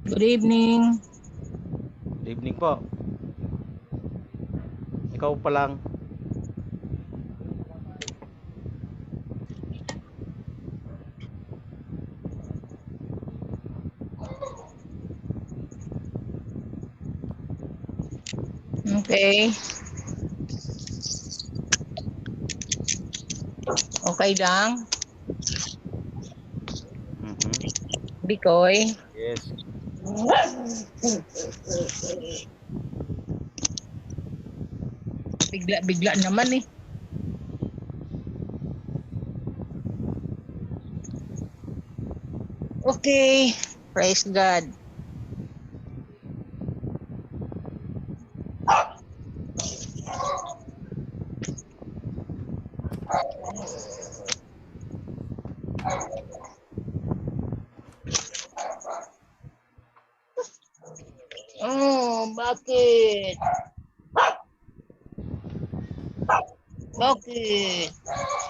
Good evening. Good evening po. Ikaw pa lang. Okay. Okay lang. Bikoy. Yes. Bigla-bigla naman eh. Okay. Praise God. Oh, bakit? Bakit?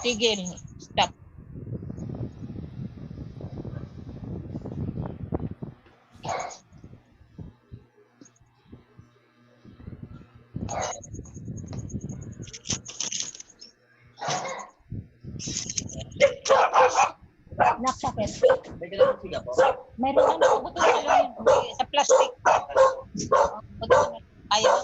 Tigil. Stop. Nakakit. Meron ano, butol na lang yun. Sa plastic. Ayaw.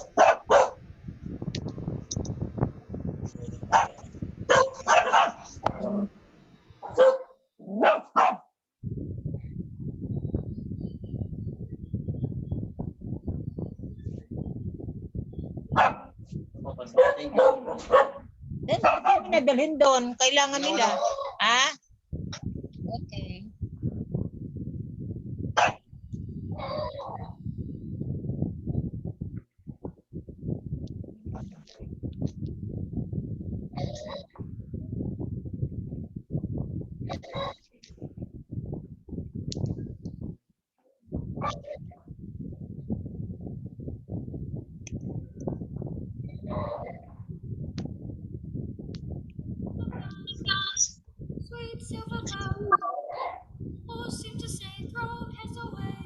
Then, bakit mo nadalhin doon? Kailangan nila. Ha? Okay. Sweet silver cloud, oh, seem to say, throw cast away.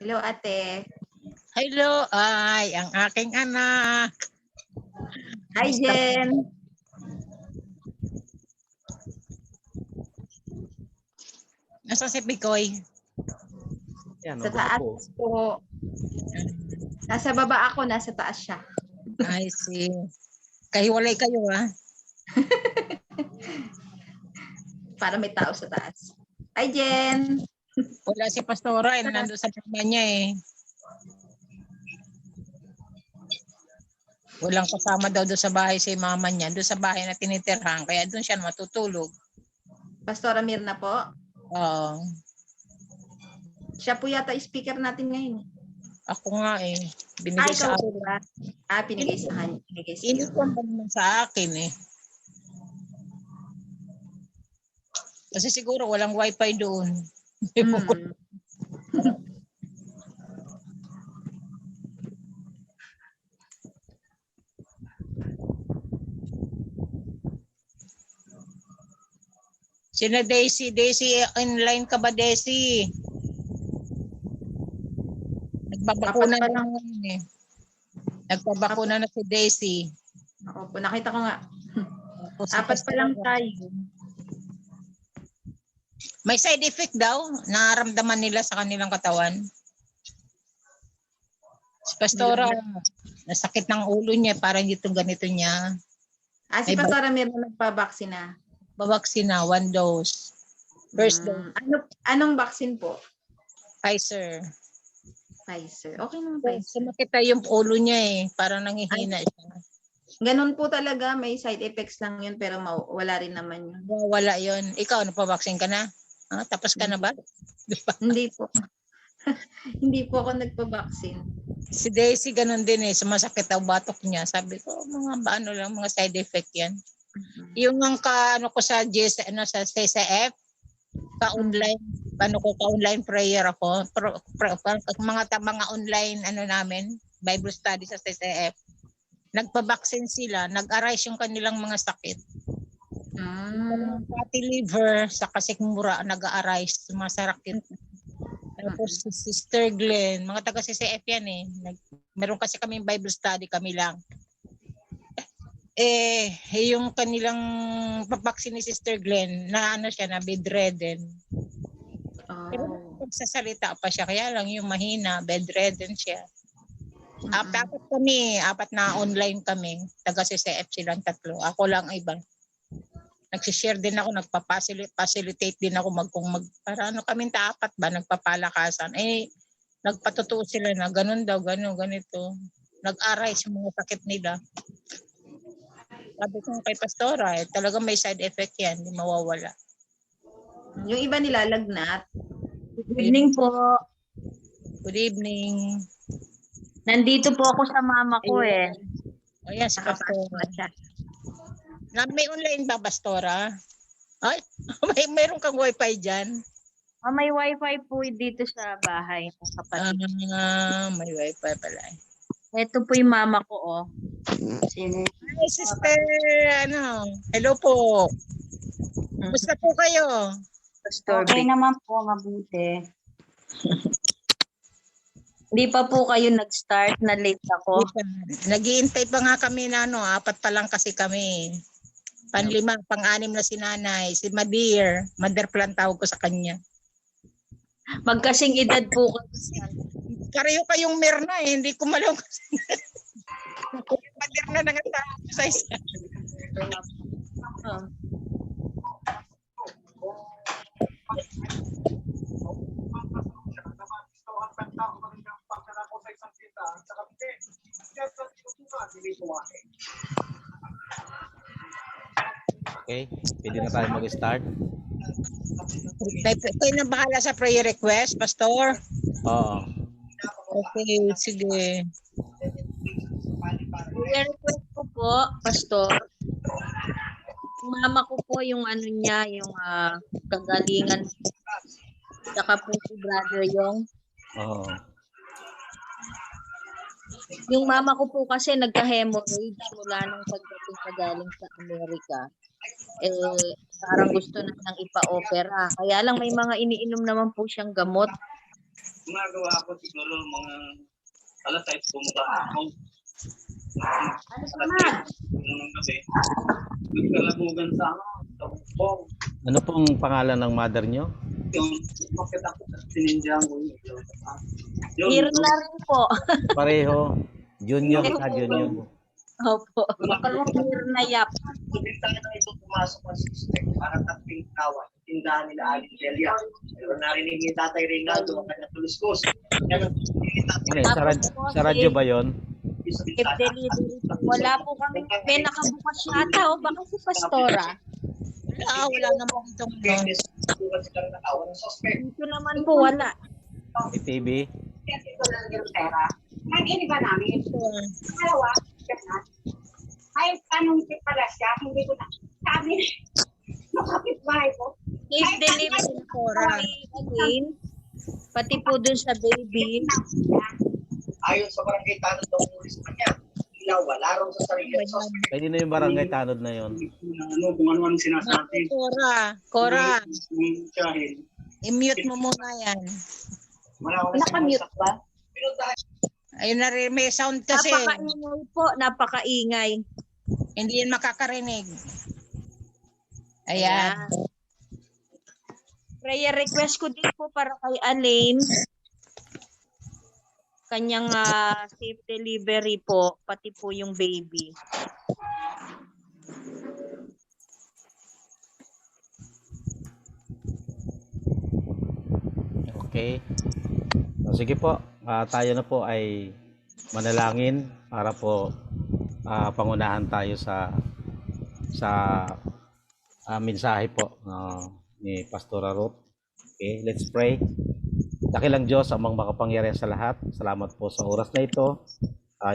Hello, ate. Hello, ay, ang aking anak. Hi, Jen. Nasa si Bikoy? Yan, Sa taas po. Nasa baba ako, nasa taas siya. I see. Kahiwalay kayo, ha? Para may tao sa taas. Hi, Jen. Wala si Pastora, nandun sa mama niya eh. Walang kasama daw doon sa bahay si mama niya, doon sa bahay na tinitirhan, kaya doon siya matutulog. Pastora Mirna po. Oo. Siya po yata speaker natin ngayon. Ako nga eh. Ay, Binigay ikaw sa po akin. ba? Pinigay sa kanya. Pinigay sa iyo. Iniwan pa naman sa akin eh. Kasi siguro walang wifi doon. Mm. Sina Daisy, online ka ba Daisy? Nagpapakuna Apat pa na lang. ngayon eh. Nagpapakuna na si Daisy. Ako po, nakita ko nga. Tapos si Apat pa lang Pastora. tayo. May side effect daw, nararamdaman nila sa kanilang katawan. Si Pastora, nasakit ng ulo niya, parang itong ganito niya. Si May Pastora meron nagpa-vaccine na. Babaksin na, 1 dose. First dose, Anong vaccine po? Pfizer. Pfizer. Okay naman So, Pfizer. sumakit yung ulo niya eh, parang nanghihina siya. Ganun po talaga, may side effects lang yun pero wala rin naman yun. Wala yon. Ikaw, napabaksin ka na? Ah, tapos ka na ba? Hindi po. Hindi po ako nagpa-vaccine. Si Daisy ganun din eh, sumasakit daw batok niya. Sabi ko, ano lang, mga side effect yan. Yung ang ano ko sa sa CCF, ka-online, ka-online prayer ako. Mga online online Bible study sa CCF. Nagpa-vaccine sila, nag-arise yung kanilang mga sakit. Fatty liver sa kasikmura nag-arise, sumasakit. Tapos si Sister Glenn, mga taga CCF yan eh. Meron kasi kami Bible study, kami lang. Yung kanilang papaksin ni Sister Glenn, na siya, na bedridden. Pero pagsasalita pa siya, kaya lang yung mahina, bedridden siya. Apat na online kami, taga CCF silang 3. Ako lang iba. Nagsishare din ako, nagpa-facilitate din ako para kaming 4 ba, nagpapalakasan. Nagpatutuo sila na ganun daw, ganito. Nag-arise yung mga sakit nila. Sabi ko kay Pastora, talagang may side effect yan, hindi mawawala. Yung iba nilalagnat. Good evening po. Good evening. Nandito po ako sa mama ko eh. Ayan, si Pastora. May online ba, Pastora? Ay, mayroon kang wifi dyan? May wifi po dito sa bahay ng kapatid. May wifi pala. Ito po yung mama ko oh. Hi, sister. Hello po. Kumusta po kayo? Okay naman po, mabuti. Hindi pa po kayo nag-start, na late ako. Nag-iintay pa nga kami na 4 pa lang kasi kami. Panlima, pang-6 na si nanay, si Madir. Mother plan tawag ko sa kanya. Magkasing edad po kasi. Kareho kayong Mirna eh, hindi ko malaw kasi. Madir na nangatawag ko sa isa. Okay, pwede na tayo mag-start. Kayo na bahala sa prayer request, Pastor. Oo. Okay, sige. Prayer request ko po, Pastor. Yung mama ko po yung ano niya, yung kagalingan. Saka po si Brother Yong. Oo. Yung mama ko po kasi nagka-hemorrhage mula nung pagdating sa galing sa Amerika. Parang gusto na nang ipa-opera. Kaya lang may mga iniinom naman po siyang gamot. Gumagawa ako siguro mga alas 6 pumunta ako. Ano pa man? Kasi nagkalabugan sa bukong. Ano pong pangalan ng mother nyo? Yung bakit ako sinindihan ko yun. Mirna rin po. Pareho. Junior ka, junior. Opo. Mirna Yap. Hindi tayo na ito pumasok ang system para taping kawan. Tindahan nila Alin Delia. Pero narinig ni Tatay Reynaldo ang kanyang tuluskus. Sa radyo ba yun? If delivery. Wala po kami. May nakabukas yata o baka si Pastora. Wala naman itong Dito naman po wala. TV. Kasi ito na yung pera. Nag-ini ba namin? Pangalawa, gano'n. Ay, tanong si pala siya, hindi ko na. Sabi, nakapit-bahay ko. Safe delivery po, Aline. Pati po dun sa baby. Ayon sa barangay tanod daw pulis pa niya. Ilaw, wala raw sa sarili. Pwede na yung barangay tanod na yon. Kung ano-ano sinasabi. Cora, Yung tiyahin. i-mute mo muna yan. Wala akong Nakamute ba? Pinuntahan Ayun na rin, may sound kasi. Napakaingay po, napakaingay. Hindi yan makakarinig. Ayan. Prayer request ko din po para kay Aline. Kanyang safe delivery po, pati po yung baby. Okay. So, sige po, tayo na po ay manalangin para po pangunahan tayo sa mensahe po ni Pastora Ruth. Okay, let's pray. Dakilang Diyos, amang makapangyarihan sa lahat. Salamat po sa oras na ito.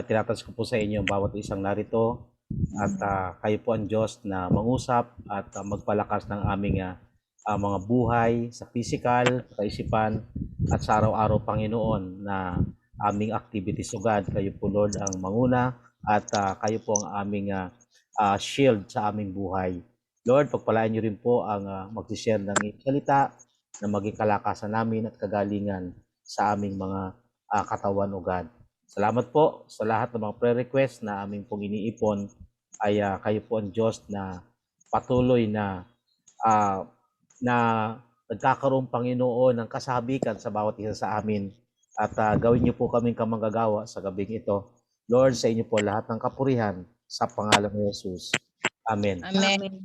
Tinatas ko po sa inyo ang bawat isang narito. At kayo po ang Diyos na mangusap at magpalakas ng aming mga buhay sa physical, kaisipan, at sa araw-araw, Panginoon, na aming activities. So God, kayo po Lord ang manguna at kayo po ang aming shield sa aming buhay. Lord, pagpalain niyo rin po ang mag-share ng salita na maging kalakasan namin at kagalingan sa aming mga katawan o God. Salamat po sa lahat ng mga prayer request na aming pong iniipon ay kayo po ang Diyos na patuloy na nagkakaroon, Panginoon, ng kasabikan sa bawat isa sa amin at gawin niyo po kaming kamanggagawa sa gabing ito. Lord, sa inyo po lahat ng kapurihan sa pangalan ni Jesus. Amen. Amen.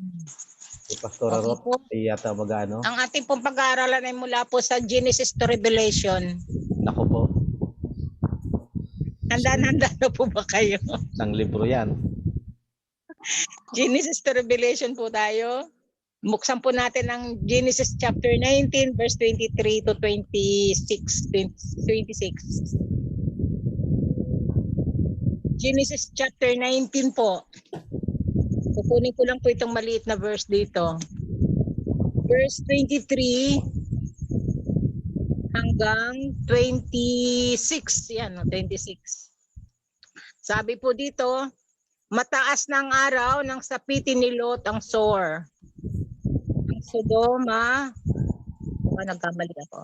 Si Pastora Okay Ruth po. ay yata mag-ano. Ang ating pong pag-aaralan ay mula po sa Genesis to Revelation. Ako po, Handa-handa na po ba kayo? isang libro yan. Genesis to Revelation po tayo. Buksan po natin ang Genesis chapter 19 verse 23 to 26. Genesis chapter 19 po. Kukunin ko lang po itong maliit na verse dito. Verse 23 hanggang 26. Yan, 26. Sabi po dito, mataas ng araw nang sapitin ni Lot ang Zoar. Ang Sodoma, nagkamali ako.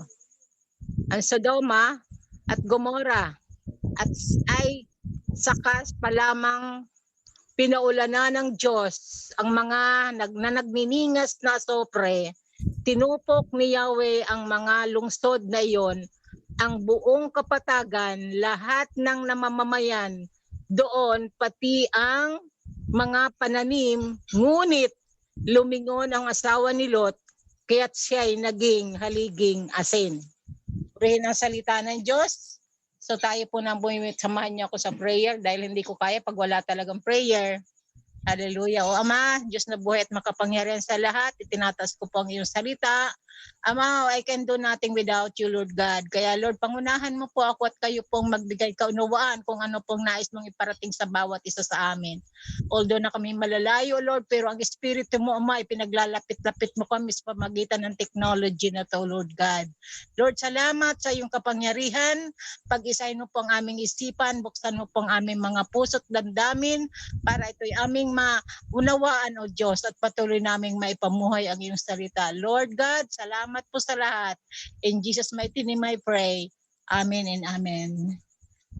Ang Sodoma at Gomora at ay sakas pa lamang pinaulanan ng Diyos ang mga nagniningas na sopre. Tinupok ni Yahweh ang mga lungsod na iyon, ang buong kapatagan, lahat ng namamamayan doon, pati ang mga pananim, ngunit lumingon ang asawa ni Lot, kaya't siya'y naging haliging asin. Purihin ang salita ng Diyos. So tayo po nang bumimit, samahan niyo ako sa prayer dahil hindi ko kaya pag wala talagang prayer. Hallelujah. O Ama, Diyos na buhay at makapangyarihan sa lahat, itinatas ko po ang iyong salita. Ama, I can do nothing without you, Lord God. Kaya Lord, pangunahan mo po ako at kayo pong magbigay kaunawaan kung ano pong nais mong iparating sa bawat isa sa amin. Although na kami malalayo, Lord, pero ang Espiritu mo, Ama, ipinaglalapit-lapit mo kami sa pamagitan ng technology na to, Lord God. Lord, salamat sa iyong kapangyarihan. Pag-isahin mo po ang aming isipan, buksan mo po ang aming mga puso't damdamin para ito'y aming maunawaan, O Diyos, at patuloy naming maipamuhay ang iyong salita. Lord God, salamat po sa lahat. In Jesus' mighty name I pray. Amen and amen.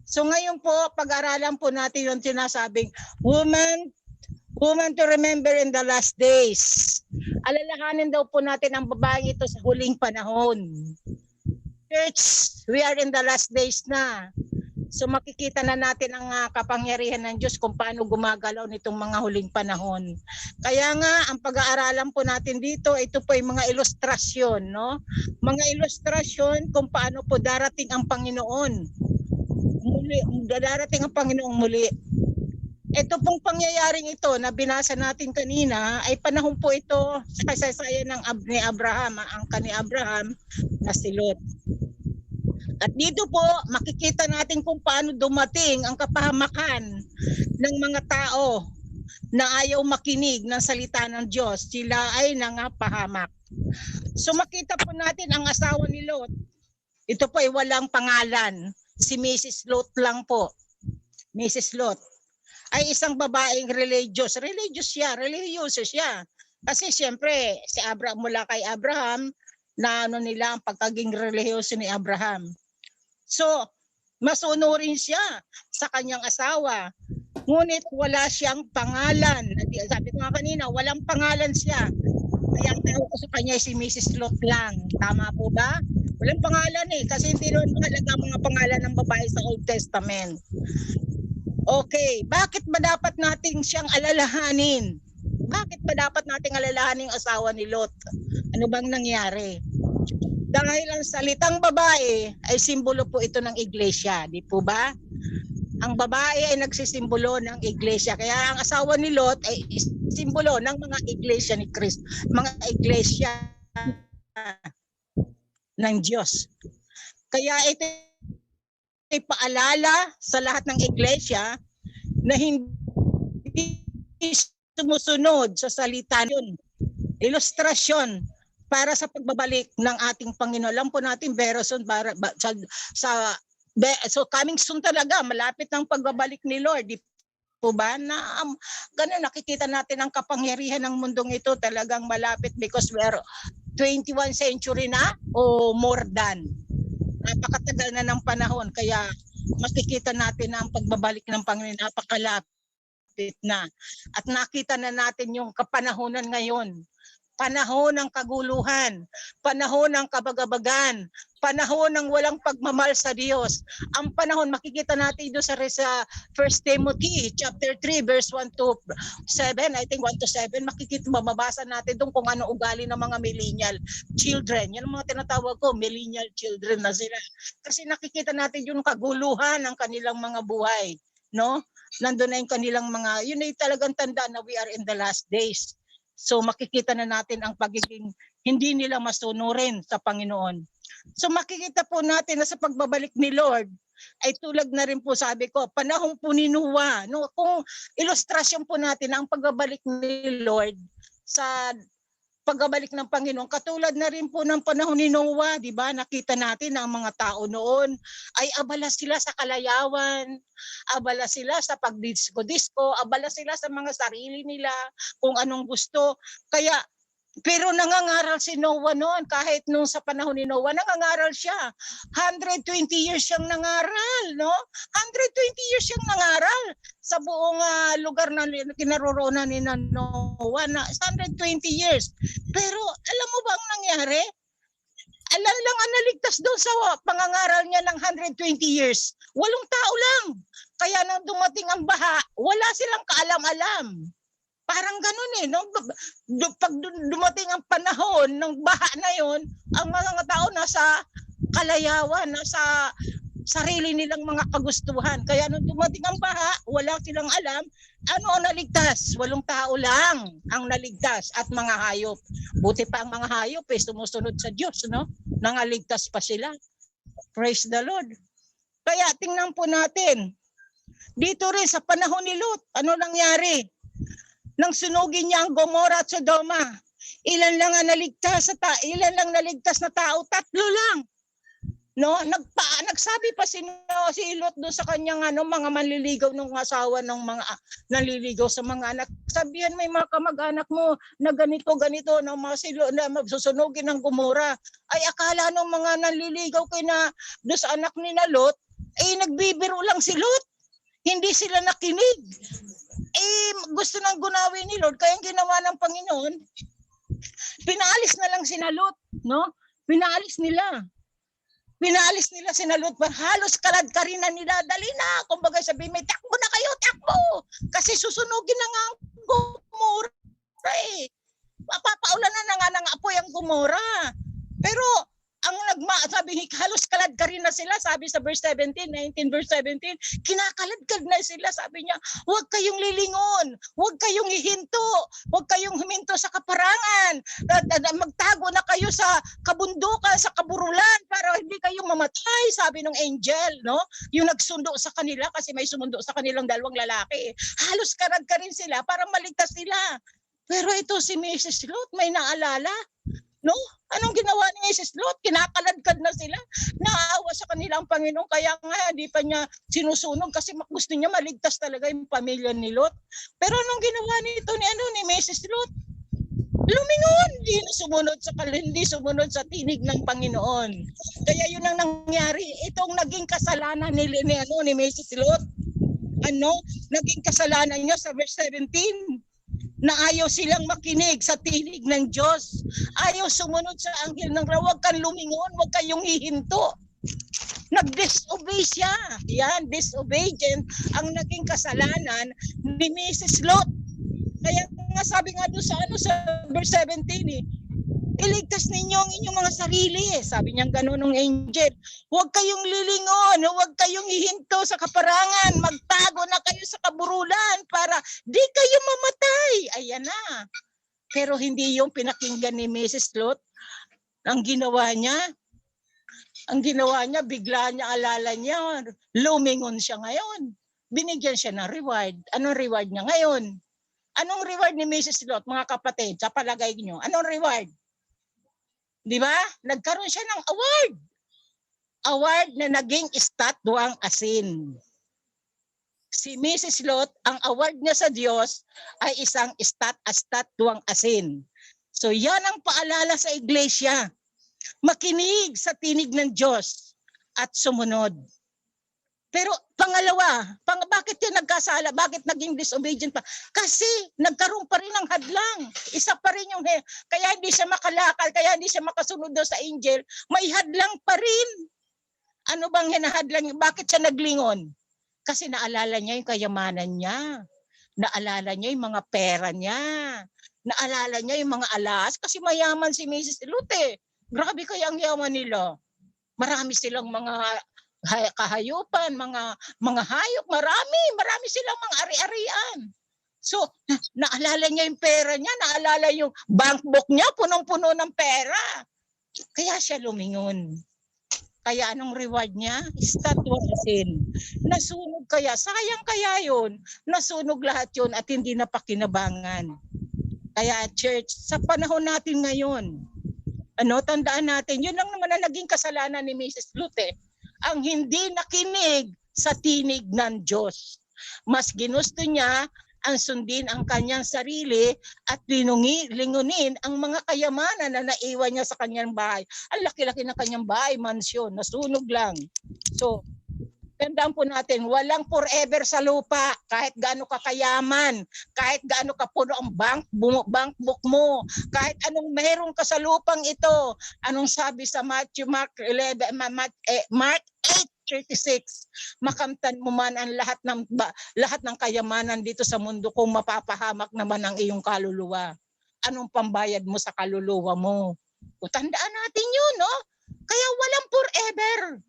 So ngayon po, pag-aralan po natin yung sinasabing woman to remember in the last days. Alalahanin daw po natin ang babae ito sa huling panahon. Church, we are in the last days na. So makikita na natin ang kapangyarihan ng Diyos kung paano gumagalaw nitong mga huling panahon. Kaya nga, ang pag-aaralan po natin dito, ito po ay mga ilustrasyon, no? Mga ilustrasyon kung paano po darating ang Panginoon. Darating ang Panginoong muli. Ito pong pangyayaring ito na binasa natin kanina ay panahon po ito sa kasaysayan ng ni Abraham, ang angka ni Abraham na si Lot. At dito po, makikita natin kung paano dumating ang kapahamakan ng mga tao na ayaw makinig ng salita ng Diyos. Sila ay nangapahamak. So makita po natin ang asawa ni Lot. Ito po ay walang pangalan. Si Mrs. Lot lang po. Mrs. Lot ay isang babaeng religious. Religyoso siya. Kasi siyempre, si Abraham, mula kay Abraham, na ano nila ang pagkaging religyoso ni Abraham. So, masunurin siya sa kanyang asawa. Ngunit wala siyang pangalan. Sabi ko nga kanina, walang pangalan siya. Kaya ang tawag ko sa kanya si Mrs. Lot lang. Tama po ba? Walang pangalan kasi hindi rin mahalaga ang mga pangalan ng babae sa Old Testament. Okay, bakit ba dapat nating siyang alalahanin? Bakit ba dapat nating alalahanin ang asawa ni Lot? Ano bang nangyari? Dahil ang salitang babae ay simbolo po ito ng iglesia, di po ba? Ang babae ay nagsisimbolo ng iglesia. Kaya ang asawa ni Lot ay simbolo ng mga iglesia ni Kristo, mga iglesia ng Diyos. Kaya ito ay paalala sa lahat ng iglesia na hindi sumusunod sa salita yun. Ilustrasyon para sa pagbabalik ng ating Panginoon. Alam po natin, very soon, so coming soon talaga, malapit ng pagbabalik ni Lord. Di po ba? Ganun, nakikita natin ang kapangyarihan ng mundong ito talagang malapit because we are 21 century na o more than. Napakatagal na ng panahon. Kaya makikita natin na ang pagbabalik ng Panginoon napakalapit na. At nakita na natin yung kapanahonan ngayon. Panahon ng kaguluhan, panahon ng kabagabagan, panahon ng walang pagmamahal sa Diyos. Ang panahon, makikita natin doon sa 1 Timothy chapter 3 verse 1 to 7, I think 1 to 7, makikita, mababasa natin doon kung ano ugali ng mga millennial children. Yan ang mga tinatawag ko, millennial children na sila. Kasi nakikita natin yung kaguluhan ng kanilang mga buhay. No? Nandun na yung kanilang mga, yun ay talagang tanda na we are in the last days. So makikita na natin ang pagiging hindi nila masunurin sa Panginoon. So makikita po natin na sa pagbabalik ni Lord ay tulad na rin po sabi ko, panahon po ni Noah. No? Kung ilustrasyon po natin ang pagbabalik ni Lord sa pagbabalik ng Panginoon, katulad na rin po ng panahon ni Noah, di ba? Nakita natin na ang mga tao noon ay abala sila sa kalayawan, abala sila sa pagdisko-disko, abala sila sa mga sarili nila, kung anong gusto. Kaya, pero nangangaral si Noah noon, kahit nung sa panahon ni Noah, nangangaral siya. 120 years siyang nangaral, no? 120 years siyang nangaral sa buong lugar na kinaroroonan ni Noah na 120 years. Pero alam mo ba ang nangyari? Alam lang ang naligtas doon sa pangangaral niya ng 120 years. 8 tao lang. Kaya nang dumating ang baha, wala silang kaalam-alam. Parang ganun no? Pag dumating ang panahon ng baha na yon, ang mga tao nasa kalayawan, nasa sarili nilang mga kagustuhan. Kaya nung dumating ang baha, wala silang alam, ano ang naligtas? 8 tao lang ang naligtas at mga hayop. Buti pa ang mga hayop sumusunod sa Diyos, no? Nangaligtas pa sila. Praise the Lord. Kaya tingnan po natin, dito rin sa panahon ni Lot, ano nangyari? Nang sunugin niya ang Gomora at Sodoma, ilan lang naligtas na tao? 3 lang. No, nagsabi pa si Lot doon sa kanyang mga manliligaw ng asawa ng mga nanliligaw sa mga anak. Sabihan may mga kamag-anak mo na ganito na susunugin ng Gomora. Ay akala ng mga nanliligaw kay na doon sa anak ni Lot, nagbibiro lang si Lot. Hindi sila nakinig. Gusto nang gunawin ni Lord, kaya ang ginawa ng Panginoon, pinaalis na lang si Lot, no? Pinaalis nila si Lot, halos kalad-karin na nila, dali na, kumbaga sabi, may takbo na kayo, takbo, kasi susunugin na nga ang Gomora papaulan na nga ng apoy ang Gomora. Pero ang sabi, halos kalad-karin na sila, sabi sa verse 19 verse 17, kinakalad-kad na sila, sabi niya, huwag kayong lilingon, huwag kayong hihinto, huwag kayong huminto sa kaparangan, magtago na kayo sa kabundukan, sa kaburulan, para hindi kayo mamatay, sabi ng angel, no? Yung nagsundo sa kanila kasi may sumundo sa kanilang dalawang lalaki. Halos karad ka rin sila para maligtas sila. Pero ito si Mrs. Lot, may naalala, no? Anong ginawa ni Mrs. Lot? Kinakaladkad na sila. Naawa sa kanilang Panginoon, kaya nga hindi pa niya sinusunog kasi gusto niya maligtas talaga yung pamilya ni Lot. Pero anong ginawa nito ni Mrs. Lot? Lumingon, hindi sumunod sa tinig ng Panginoon. Kaya yun ang nangyari. Itong naging kasalanan ni Mrs. Lot. Naging kasalanan niya sa verse 17. Na ayaw silang makinig sa tinig ng Diyos. Ayaw sumunod sa anghel ng huwag kang lumingon, huwag kayong hihinto. Nag-disobey siya. Yan, disobedient ang naging kasalanan ni Mrs. Lot. Kaya nga sabi nga doon sa verse 17 iligtas ninyo ang inyong mga sarili. Sabi niya gano'n ng angel. Huwag kayong lilingon, huwag kayong hihinto sa kaparangan. Magtago na kayo sa kaburulan para di kayo mamatay. Ayan na. Pero hindi yung pinakinggan ni Mrs. Lot. Ang ginawa niya, bigla niya alala niya, lumingon siya ngayon. Binigyan siya ng reward. Anong reward niya ngayon? Anong reward ni Mrs. Lot, mga kapatid, sa palagay niyo? Anong reward? Di ba? Nagkaroon siya ng award. Award na naging estatwang asin. Si Mrs. Lot, ang award niya sa Diyos ay isang estatwang asin. So yan ang paalala sa iglesia. Makinig sa tinig ng Diyos at sumunod. Pero pangalawa, bakit yun nagkasala? Bakit naging disobedient pa? Kasi nagkaroon pa rin ng hadlang. Isa pa rin yung, kaya hindi siya makalakal, kaya hindi siya makasunod doon sa angel. May hadlang pa rin. Ano bang hinahadlang? Bakit siya naglingon? Kasi naalala niya yung kayamanan niya. Naalala niya yung mga pera niya. Naalala niya yung mga alas. Kasi mayaman si Mrs. Lot eh. Grabe kaya ang yaman nila. Marami silang mga kahayupan, mga hayop, marami silang mga ari-arian. So, naalala niya yung pera niya, naalala yung bank book niya, punong-puno ng pera. Kaya siya lumingon. Kaya anong reward niya? Estatwang asin. Nasunog kaya, sayang kaya yun. Nasunog lahat yun at hindi napakinabangan. Kaya church, sa panahon natin ngayon, tandaan natin, yun lang naman na naging kasalanan ni Mrs. Lot eh. Ang hindi nakinig sa tinig ng Diyos. Mas ginusto niya ang sundin ang kanyang sarili at lingunin ang mga kayamanan na naiwan niya sa kanyang bahay. Ang laki-laki ng kanyang bahay, mansyon, nasunog lang. So, tandaan po natin, walang forever sa lupa. Kahit gaano ka kayaman, kahit gaano ka puno ang bank book mo, kahit anong meron ka sa lupang ito. Anong sabi sa Mark 8:36, makamtan mo man ang lahat ng kayamanan dito sa mundo kung mapapahamak naman ang iyong kaluluwa. Anong pambayad mo sa kaluluwa mo? O, tandaan natin yun, no? Kaya walang forever.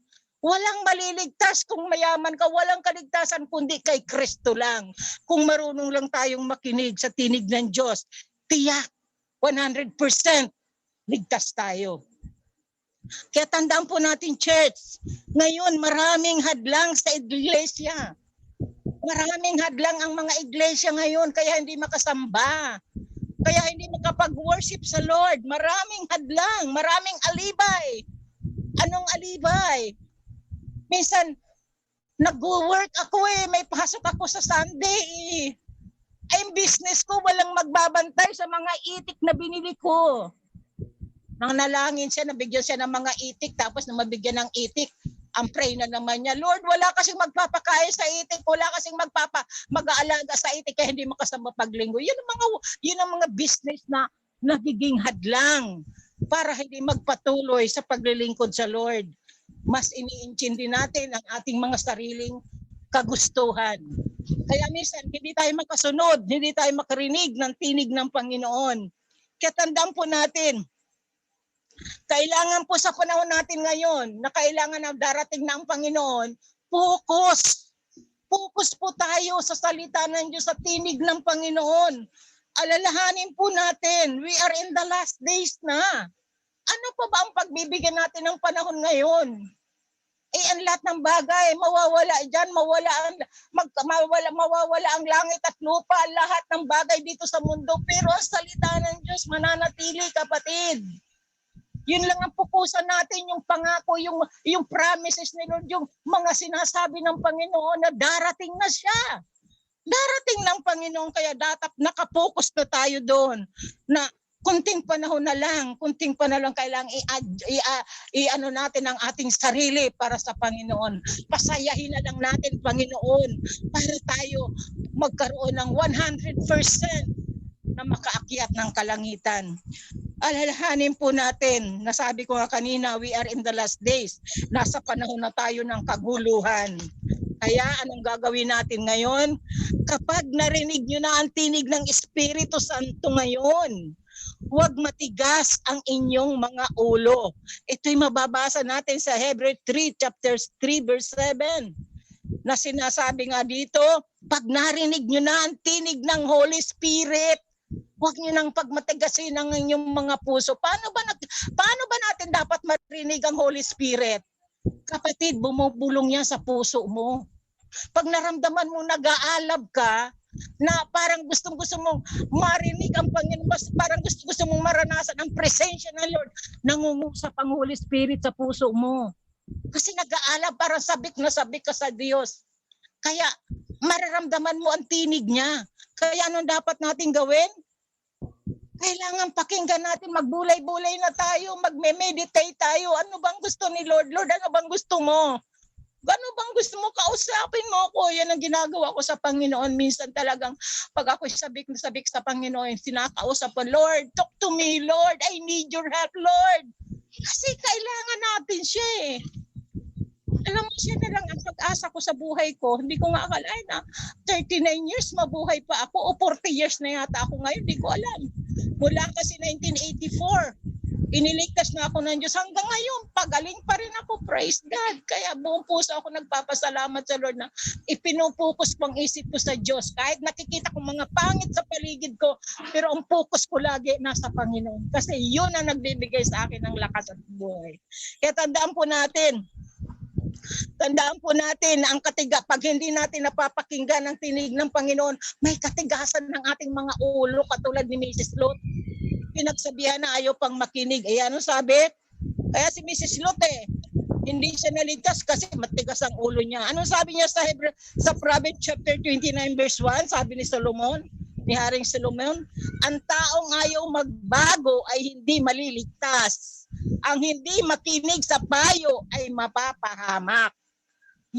Walang maliligtas kung mayaman ka, walang kaligtasan kundi kay Kristo lang. Kung marunong lang tayong makinig sa tinig ng Diyos, tiyak 100% ligtas tayo. Kaya tandaan po natin, church, ngayon maraming hadlang sa iglesia. Maraming hadlang ang mga iglesia ngayon kaya hindi makasamba. Kaya hindi makapag-worship sa Lord. Maraming hadlang, maraming alibay. Anong alibay? Minsan, nag-work ako may pasok ako sa Sunday Ang business ko, walang magbabantay sa mga itik na binili ko. Nang nalangin siya, nabigyan siya ng mga itik, tapos nang mabigyan ng itik, ang pray na naman niya, Lord, wala kasing magpapakaya sa itik, wala kasing mag-aalaga sa itik, kaya hindi makasama paglinggo. Yun ang mga business na nagiging hadlang para hindi magpatuloy sa paglilingkod sa Lord. Mas iniintindi natin ang ating mga sariling kagustuhan. Kaya minsan, hindi tayo makasunod, hindi tayo makarinig ng tinig ng Panginoon. Kaya tandaan po natin, kailangan po sa panahon natin ngayon, na kailangan na darating na ang Panginoon, focus. Focus po tayo sa salita ng Diyos, sa tinig ng Panginoon. Alalahanin po natin, we are in the last days na. Ano pa ba ang pagbibigyan natin ng panahon ngayon? ang lahat ng bagay, mawawala dyan, mawawala ang langit at lupa, lahat ng bagay dito sa mundo. Pero ang salita ng Diyos, mananatili, kapatid. Yun lang ang pupusan natin, yung pangako, yung promises ni Lord, yung mga sinasabi ng Panginoon na darating na siya. Darating ng Panginoon, kaya dapat nakapokus na tayo doon na kunting panahon na lang kailangan i-ano natin ang ating sarili para sa Panginoon. Pasayahin na lang natin, Panginoon, para tayo magkaroon ng 100% na makaakyat ng kalangitan. Alalahanin po natin, nasabi ko nga kanina, we are in the last days. Nasa panahon na tayo ng kaguluhan. Kaya anong gagawin natin ngayon? Kapag narinig nyo na ang tinig ng Espiritu Santo ngayon, huwag matigas ang inyong mga ulo. Ito'y mababasa natin sa Hebrew 3, chapter 3, verse 7. Na sinasabi nga dito, pag narinig nyo na ang tinig ng Holy Spirit, huwag nyo nang pagmatigasin ang inyong mga puso. Paano ba natin dapat marinig ang Holy Spirit? Kapatid, bumubulong yan sa puso mo. Pag naramdaman mo nag-aalab ka, na parang gustong-gusto mong marinig ang Panginoon, parang gusto mong maranasan ang presensya ng Lord, nangungusap ang Holy Spirit sa puso mo. Kasi nag-aalab, parang sabik na sabik ka sa Diyos. Kaya mararamdaman mo ang tinig niya. Kaya anong dapat natin gawin? Kailangan pakinggan natin, magbulay-bulay na tayo, magme-meditate tayo. Ano bang gusto ni Lord? Lord, ano bang gusto mo? Gano'n bang gusto mo? Kausapin mo ako. Yan ang ginagawa ko sa Panginoon. Minsan talagang pag ako sabik na sabik sa Panginoon, sinakausap ko, Lord, talk to me, Lord. I need your help, Lord. Kasi kailangan natin siya eh. Alam mo, siya na lang ang pag-asa ko sa buhay ko. Hindi ko nga akalain na 39 years mabuhay pa ako o 40 years na yata ako ngayon. Hindi ko alam. Mula kasi 1984. Iniligtas na ako ng Diyos. Hanggang ngayon, pagaling pa rin ako. Praise God. Kaya buong puso ako nagpapasalamat sa Lord na ipinupokus ko ang isip ko sa Diyos. Kahit nakikita ko mga pangit sa paligid ko, pero ang focus ko lagi nasa Panginoon. Kasi yun ang nagbibigay sa akin ng lakas at buhay. Kaya tandaan po natin ang pag hindi natin napapakinggan ang tinig ng Panginoon, may katigasan ng ating mga ulo katulad ni Mrs. Lot. Pinagsabihan na ayaw pang makinig. Ano sabi? Kaya si Mrs. Lot hindi siya naligtas kasi matigas ang ulo niya. Anong sabi niya sa Proverbs chapter 29 verse 1? Sabi ni Haring Solomon, ang taong ayaw magbago ay hindi maliligtas. Ang hindi makinig sa payo ay mapapahamak.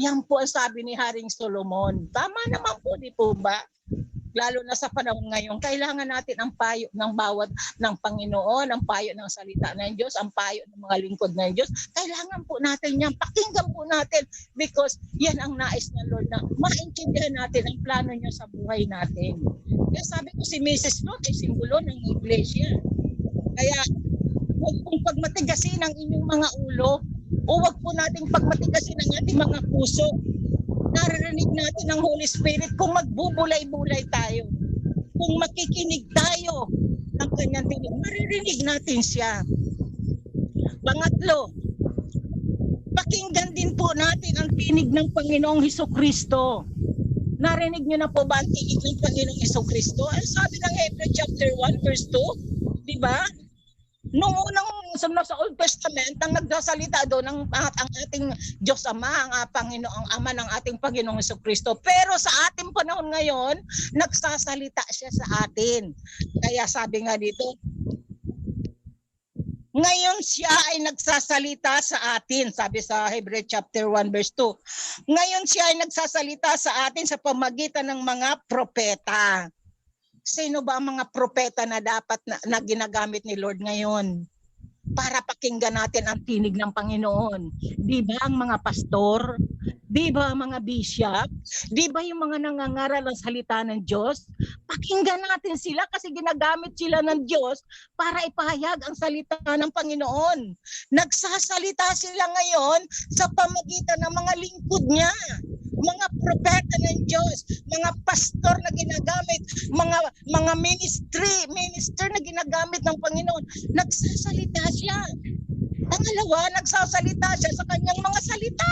Yan po ang sabi ni Haring Solomon. Tama naman po, di po ba? Lalo na sa panahon ngayon, kailangan natin ang payo ng bawat ng Panginoon, ang payo ng salita ng Diyos, ang payo ng mga lingkod ng Diyos. Kailangan po natin yan, pakinggan po natin because yan ang nais ng Lord na maintindihan natin ang plano niya sa buhay natin. Kaya sabi ko si Mrs. Lot ay simbolo ng iglesia. Kaya huwag pong pagmatigasin ang inyong mga ulo o huwag po nating pagmatigasin ang ating mga puso. Naririnig natin ang Holy Spirit kung magbubulay-bulay tayo. Kung makikinig tayo ng kanyang tinig, maririnig natin siya. Pangatlo, pakinggan din po natin ang tinig ng Panginoong Hesukristo. Narinig niyo na po ba ang tinig ng Panginoong Hesukristo? Ang sabi ng Hebrew chapter 1 verse 2, di ba? Noong unang sa Old Testament, ang nagsasalita doon ang ating Diyos Ama, ang Panginoong Ama ng ating Panginoong Hesukristo. Pero sa ating panahon ngayon, nagsasalita siya sa atin. Kaya sabi nga dito, ngayon siya ay nagsasalita sa atin, sabi sa Hebrew chapter 1 verse 2. Ngayon siya ay nagsasalita sa atin sa pamagitan ng mga propeta. Sino ba ang mga propeta na dapat na ginagamit ni Lord ngayon para pakinggan natin ang tinig ng Panginoon? Di ba ang mga pastor? Di ba ang mga bishop? Di ba yung mga nangangaral ng salita ng Diyos? Pakinggan natin sila kasi ginagamit sila ng Diyos para ipahayag ang salita ng Panginoon. Nagsasalita sila ngayon sa pamagitan ng mga lingkod niya. Mga propeta ng Diyos, mga pastor na ginagamit, mga minister na ginagamit ng Panginoon, nagsasalita siya. Ang Pangalawa, nagsasalita siya sa kanyang mga salita.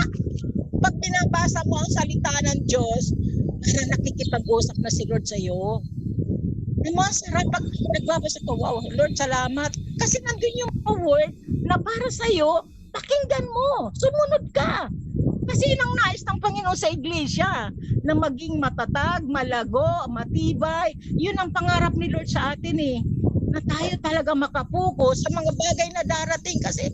Pag binabasa mo ang salita ng Diyos, para nakikipag-usap na si Lord sa iyo. Masarap pag nagbabasa ko, wow, Lord, salamat. Kasi nandun yung word na para sa iyo, pakinggan mo, sumunod ka. Kasi yun ang nais ng Panginoon sa iglesia, na maging matatag, malago, matibay. Yun ang pangarap ni Lord sa atin na tayo talaga makapokus sa mga bagay na darating. Kasi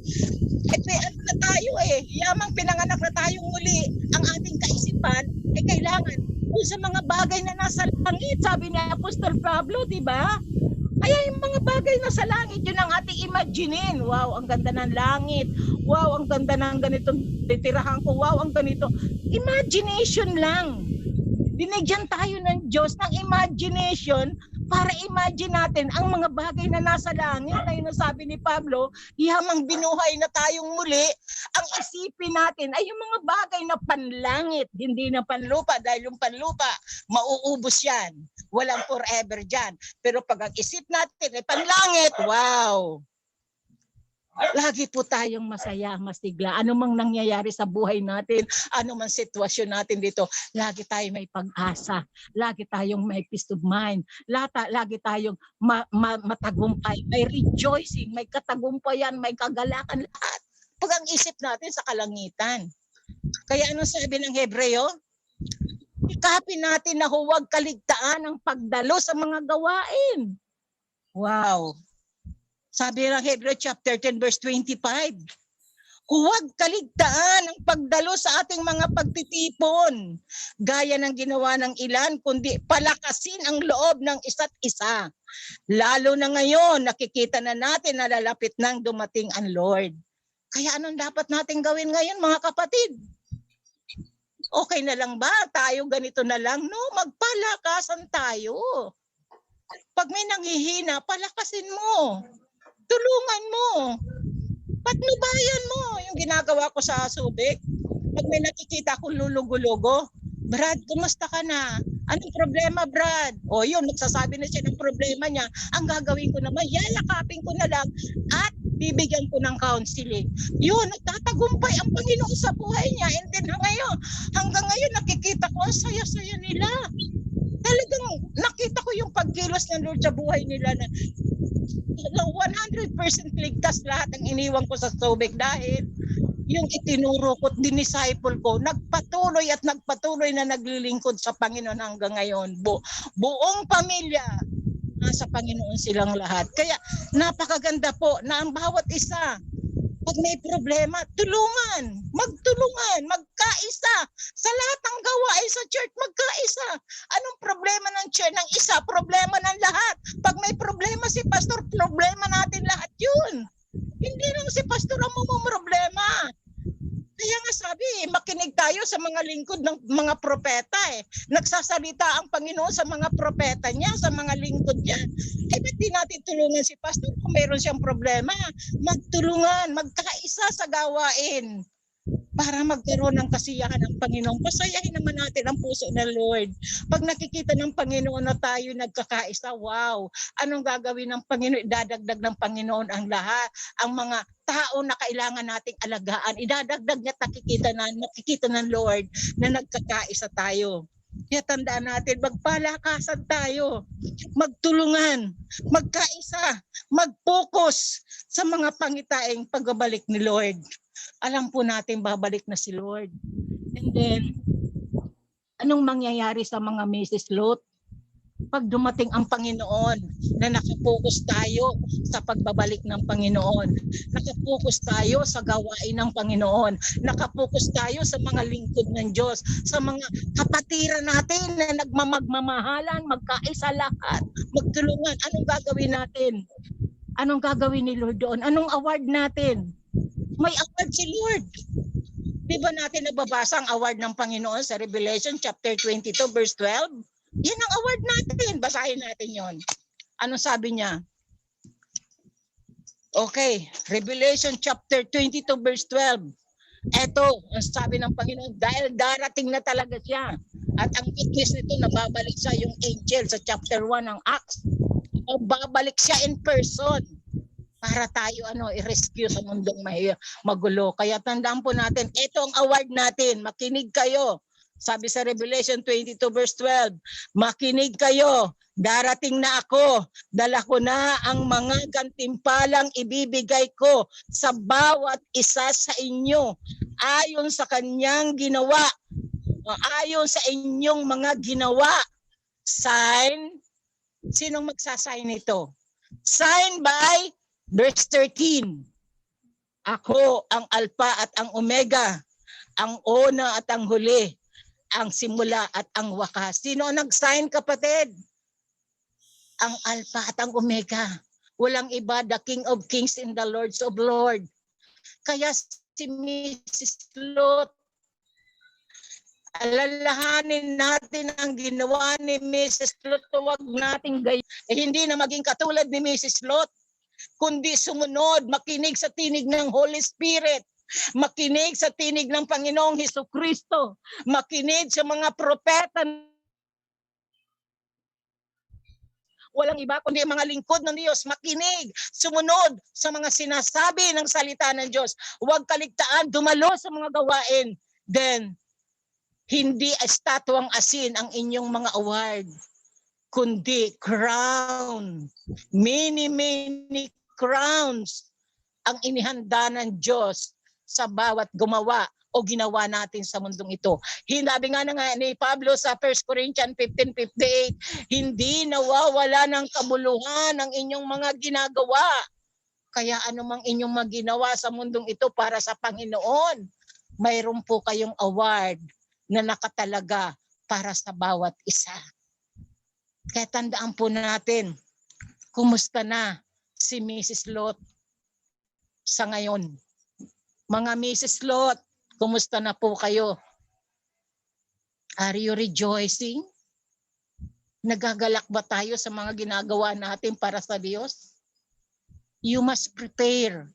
ano na tayo yamang pinanganak na tayong muli, ang ating kaisipan kailangan sa mga bagay na nasa langit, sabi ni Apostol Pablo, di ba? Kaya yung mga bagay na sa langit, yun ang ating imaginin. Wow, ang ganda ng langit. Wow, ang ganda ng ganitong titirahan ko. Wow, ang ganito. Imagination lang. Binigyan tayo ng Diyos ng imagination para imagine natin ang mga bagay na nasa langit. Na yun ang sabi ni Pablo, yamang binuhay na tayong muli, ang isipin natin ay yung mga bagay na panlangit, hindi na panlupa, dahil yung panlupa, mauubos yan. Walang forever dyan. Pero pag ang isip natin ay panlangit, wow! Lagi po tayong masaya, masigla. Ano mang nangyayari sa buhay natin, ano mang sitwasyon natin dito, lagi tayong may pag-asa. Lagi tayong may peace of mind. Lagi tayong matagumpay. May rejoicing, may katagumpayan, may kagalakan lahat. Pag ang isip natin sa kalangitan. Kaya ano sabi ng Hebreo? Ikapin natin na huwag kaligtaan ang pagdalo sa mga gawain. Wow! Sabi ng Hebreo chapter 10 verse 25, huwag kaligtaan ang pagdalo sa ating mga pagtitipon, gaya ng ginawa ng ilan, kundi palakasin ang loob ng isa't isa. Lalo na ngayon, nakikita na natin na lalapit nang dumating ang Lord. Kaya anong dapat natin gawin ngayon, mga kapatid? Okay na lang ba? Tayo ganito na lang? No, magpalakasan tayo. Pag may nanghihina, palakasin mo. Tulungan mo. Patnubayan mo. Yung ginagawa ko sa Subic. Pag may nakikita akong lulugo-lugo, Brad, kumusta ka na? Anong problema, Brad? O yun, nagsasabi na siya ng problema niya. Ang gagawin ko naman, yayakapin ko na lang at bibigyan ko ng counseling. Yun, nagtatagumpay ang Panginoon sa buhay niya. And then hanggang ngayon, nakikita ko, ang saya-saya nila. Talagang nakita ko yung pagkilos ng Lord sa buhay nila na 100% ligtas lahat ang iniwan ko sa Subic dahil yung itinuro ko at dinisciple ko, nagpatuloy na naglilingkod sa Panginoon hanggang ngayon. Buong pamilya, nasa Panginoon silang lahat. Kaya napakaganda po na ang bawat isa, pag may problema, magtulungan, magkaisa. Sa lahat ng gawain sa church, magkaisa. Anong problema ng church? Ng isa, problema ng lahat. Pag may problema si pastor, problema natin lahat yun. Hindi lang si pastor ang problema. Kaya nga sabi, makinig tayo sa mga lingkod ng mga propeta Nagsasalita ang Panginoon sa mga propeta niya, sa mga lingkod niya. Ba't di natin tulungan si pastor kung mayroon siyang problema? Magtulungan, magkaisa sa gawain para magkaroon ng kasiyahan ng Panginoon. Pasayahin naman natin ang puso ng Lord. Pag nakikita ng Panginoon na tayo nagkakaisa, wow! Anong gagawin ng Panginoon? Idadagdag ng Panginoon ang lahat. Ang mga tao na kailangan nating alagaan, idadagdag niya at nakikita ng Lord na nagkakaisa tayo. Kaya tandaan natin, magpalakasan tayo, magtulungan, magkaisa, mag-focus sa mga pangitaing pagbabalik ni Lord. Alam po natin babalik na si Lord. And then, anong mangyayari sa mga Mrs. Lot? Pag dumating ang Panginoon, na nakapokus tayo sa pagbabalik ng Panginoon, nakapokus tayo sa gawain ng Panginoon, nakapokus tayo sa mga lingkod ng Diyos, sa mga kapatiran natin na nagmamagmamahalan, magkaisa lahat, magtulungan. Anong gagawin natin? Anong gagawin ni Lord doon? Anong award natin? May award si Lord. Di ba natin nababasa ang award ng Panginoon sa Revelation chapter 22 verse 12? Yan ang award natin. Basahin natin yon. Ano sabi niya? Okay, Revelation chapter 22 verse 12. Eto, ang sabi ng Panginoon, dahil darating na talaga siya. At ang witness nito, nababalik siya yung angel sa chapter 1 ng Acts. O babalik siya in person. para tayo i-rescue sa mundong magulo. Kaya tandaan po natin, ito ang award natin. Makinig kayo. Sabi sa Revelation 22 verse 12, makinig kayo. Darating na ako. Dala ko na ang mga gantimpalang ibibigay ko sa bawat isa sa inyo ayon sa kanyang ginawa. Ayon sa inyong mga ginawa. Sign. Sinong magsasign nito? Sign by verse 13. Ako ang Alpha at ang Omega, ang una at ang huli, ang simula at ang wakas. Sino ang nag-sign, kapatid? Ang Alpha at ang Omega. Walang iba, the King of Kings and the Lords of Lords. Kaya si Mrs. Lot, alalahanin natin ang ginawa ni Mrs. Lot. Huwag natin hindi na maging katulad ni Mrs. Lot, kundi sumunod, makinig sa tinig ng Holy Spirit, makinig sa tinig ng Panginoong Hesukristo, makinig sa mga propeta. Walang iba kundi mga lingkod ng Diyos, makinig, sumunod sa mga sinasabi ng salita ng Diyos. Huwag kaligtaan, dumalo sa mga gawain. Then, hindi estatwang asin ang inyong mga award, kundi crown. Many crowns ang inihanda ng Diyos sa bawat gumawa o ginawa natin sa mundong ito. Hinabi nga ni Pablo sa 1 Corinthians 15:58, hindi nawawala ng kabuluhan ang inyong mga ginagawa. Kaya anumang inyong mga ginawa sa mundong ito para sa Panginoon, mayroon po kayong award na nakatalaga para sa bawat isa. Kaya tandaan po natin, kumusta na si Mrs. Lot sa ngayon? Mga Mrs. Lot, kumusta na po kayo? Are you rejoicing? Nagagalak ba tayo sa mga ginagawa natin para sa Diyos? You must prepare.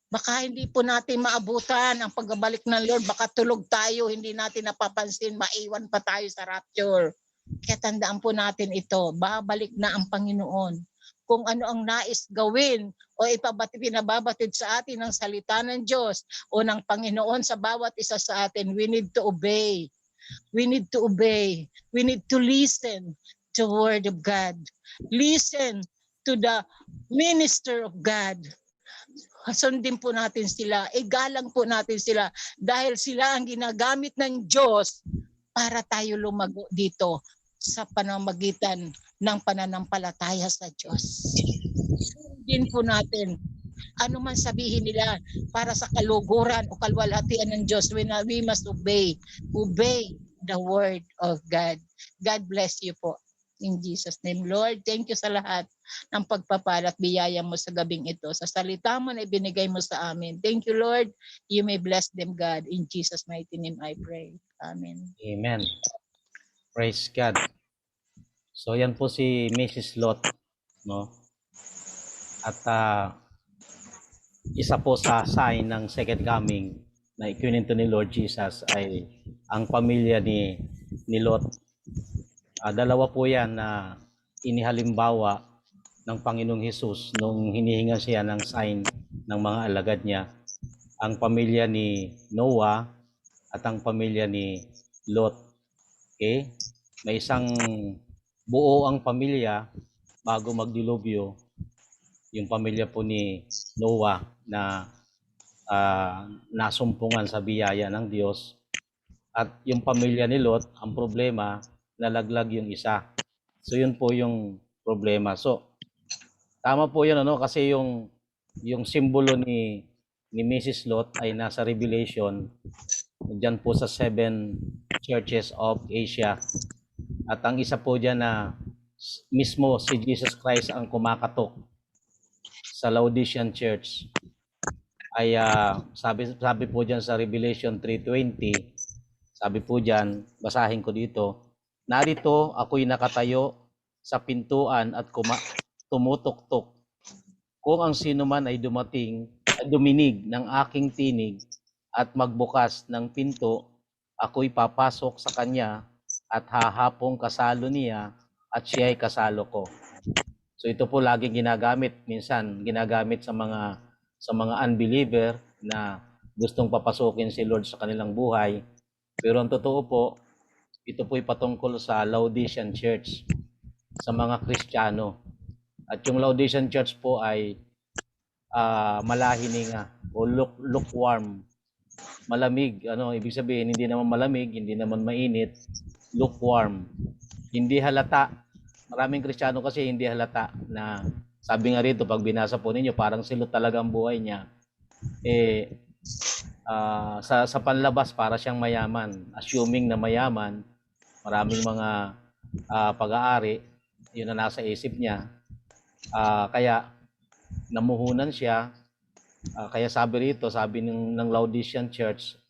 Baka hindi po natin maabutan ang pagbabalik ng Lord. Baka tulog tayo, hindi natin napapansin, maiwan pa tayo sa rapture. Kaya tandaan po natin ito, babalik na ang Panginoon. Kung ano ang nais gawin o pinababatid sa atin ng salita ng Diyos o ng Panginoon sa bawat isa sa atin, we need to obey. We need to obey. We need to listen to the Word of God. Listen to the minister of God. Sundin po natin sila, igalang po natin sila dahil sila ang ginagamit ng Diyos para tayo lumago dito sa panamagitan ng pananampalataya sa Diyos. Sundin po natin, ano man sabihin nila para sa kaluguran o kalwalhatian ng Diyos, we must obey. Obey the word of God. God bless you po. In Jesus' name, Lord, thank you sa lahat ng pagpapala at biyaya mo sa gabing ito. Sa salita mo na ibinigay mo sa amin. Thank you, Lord. You may bless them, God. In Jesus' mighty name I pray. Amen. Amen. Praise God. So yan po si Mrs. Lot, no? At isa po sa sign ng second coming na ikininto ni Lord Jesus ay ang pamilya ni Lot. Dalawa po yan na inihalimbawa ng Panginoong Hesus nung hinihinga siya ng sign ng mga alagad niya. Ang pamilya ni Noah at ang pamilya ni Lot. Okay? May isang buo ang pamilya bago magdilubyo. Yung pamilya po ni Noah na nasumpungan sa biyaya ng Diyos. At yung pamilya ni Lot, ang problema, nalaglag yung isa. So yun po yung problema. So tama po yun, kasi yung simbolo ni Mrs. Lot ay nasa Revelation diyan po sa 7 churches of Asia. At ang isa po diyan na mismo si Jesus Christ ang kumakatok sa Laodicean Church ay sabi po diyan sa Revelation 3:20, sabi po diyan, basahin ko dito, narito ako'y nakatayo sa pintuan at tumutok-tok. Kung ang sino man ay duminig ng aking tinig at magbukas ng pinto, ako'y papasok sa kanya at hahapong kasalo niya at siya ay kasalo ko. So ito po laging ginagamit, minsan ginagamit sa mga unbeliever na gustong papasukin si Lord sa kanilang buhay. Pero ang totoo po, ito po patungkol sa Laodicean Church, sa mga Kristiyano. At yung Laodicean Church po ay malahininga o lukewarm, malamig. Ano, ibig sabihin, hindi naman malamig, hindi naman mainit, lukewarm. Hindi halata. Maraming Kristiyano kasi hindi halata na sabi nga rito, pag binasa po ninyo, parang silot talaga ang buhay niya. Sa panlabas, para siyang mayaman. Assuming na mayaman, maraming mga pag-aari, yun na nasa isip niya. Kaya namuhunan siya. Kaya sabi rito, sabi ng Laodicean Church,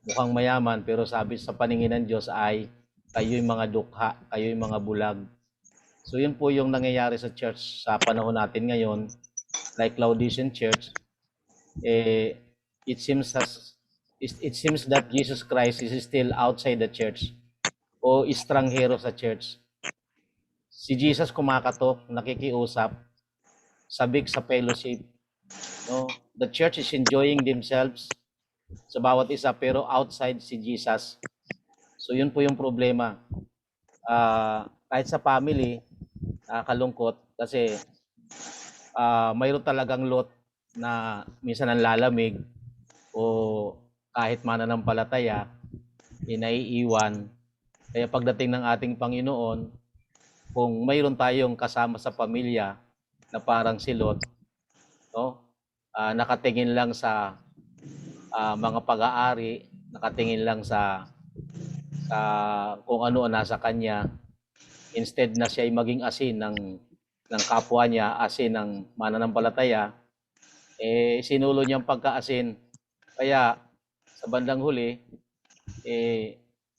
mukhang mayaman, pero sabi sa paningin ng Diyos ay kayo'y mga dukha, kayo'y mga bulag. So yun po yung nangyayari sa church sa panahon natin ngayon. Like Laodicean Church, it seems that Jesus Christ is still outside the church o estranghero sa church. Si Jesus kumakatok, nakikiusap, sabik sa fellowship. No? The church is enjoying themselves sa bawat isa, pero outside si Jesus. So yun po yung problema. Kahit sa family, kalungkot kasi mayroon talagang lot na minsan ang lalamig o kahit mananampalataya, naiiwan. Kaya pagdating ng ating Panginoon, kung mayroon tayong kasama sa pamilya na parang si Lot, no? Nakatingin lang sa mga pag-aari, nakatingin lang sa kung ano ang nasa kanya, instead na siya ay maging asin ng kapwa niya, asin ng mananampalataya, sinulo niyang pagkaasin. Kaya sa bandang huli,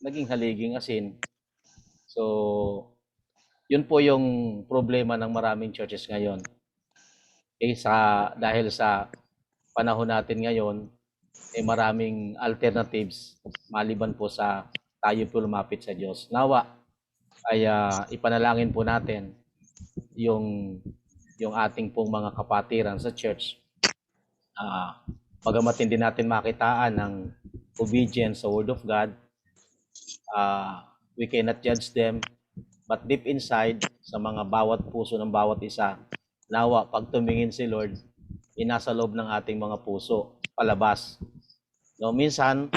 naging haliging asin. So, yun po yung problema ng maraming churches ngayon. Dahil sa panahon natin ngayon, maraming alternatives maliban po sa tayo po lumapit sa Diyos. Nawa ay ipanalangin po natin yung ating pong mga kapatiran sa church. Bagamat hindi natin makitaan ng obedience sa Word of God, we cannot judge them, but deep inside, sa mga bawat puso ng bawat isa, nawa pag tumingin si Lord, inasa loob ng ating mga puso, palabas. No, minsan,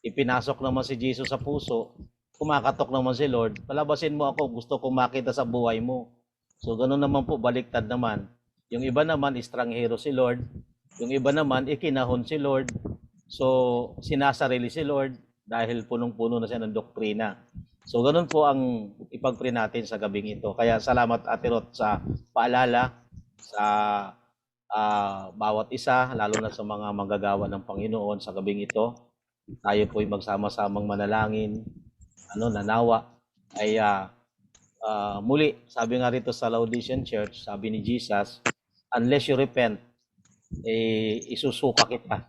ipinasok naman si Jesus sa puso, kumakatok naman si Lord, palabasin mo ako, gusto kong makita sa buhay mo. So, ganoon naman po, baliktad naman. Yung iba naman, estranghero si Lord. Yung iba naman, ikinahon si Lord. So, sinasarili si Lord dahil punong-puno na siya ng doktrina. So, ganoon po ang ipag-pray natin sa gabing ito. Kaya salamat, Ate Rot, sa paalala sa bawat isa, lalo na sa mga manggagawa ng Panginoon sa gabing ito. Tayo po ay magsama-samang manalangin, nanawa ay muli, sabi nga rito sa Laodicean Church, sabi ni Jesus, unless you repent, isusuka kita.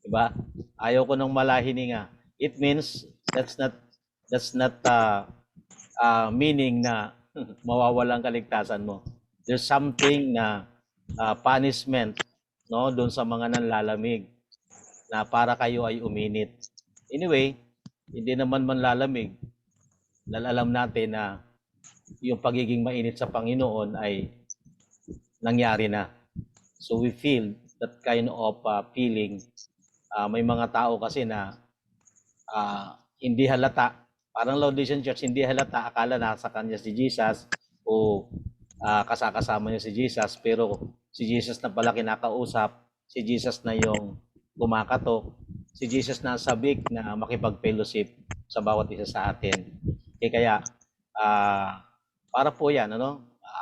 Diba? Ayaw ko ng malahininga. It means that's not meaning na mawawalan kaligtasan mo. There's something na punishment, no, doon sa mga nanlalamig na para kayo ay uminit. Anyway, hindi naman manlalamig. Alam natin na yung pagiging mainit sa Panginoon ay nangyari na. So we feel that kind of feeling. May mga tao kasi na hindi halata. Parang Laodicean Church, hindi halata. Akala nasa kanya si Jesus o kasakasama niya si Jesus. Pero si Jesus na pala kinakausap. Si Jesus na yung kumakatok. Si Jesus na sabik na makipag-fellowship sa bawat isa sa atin. Kaya para po yan,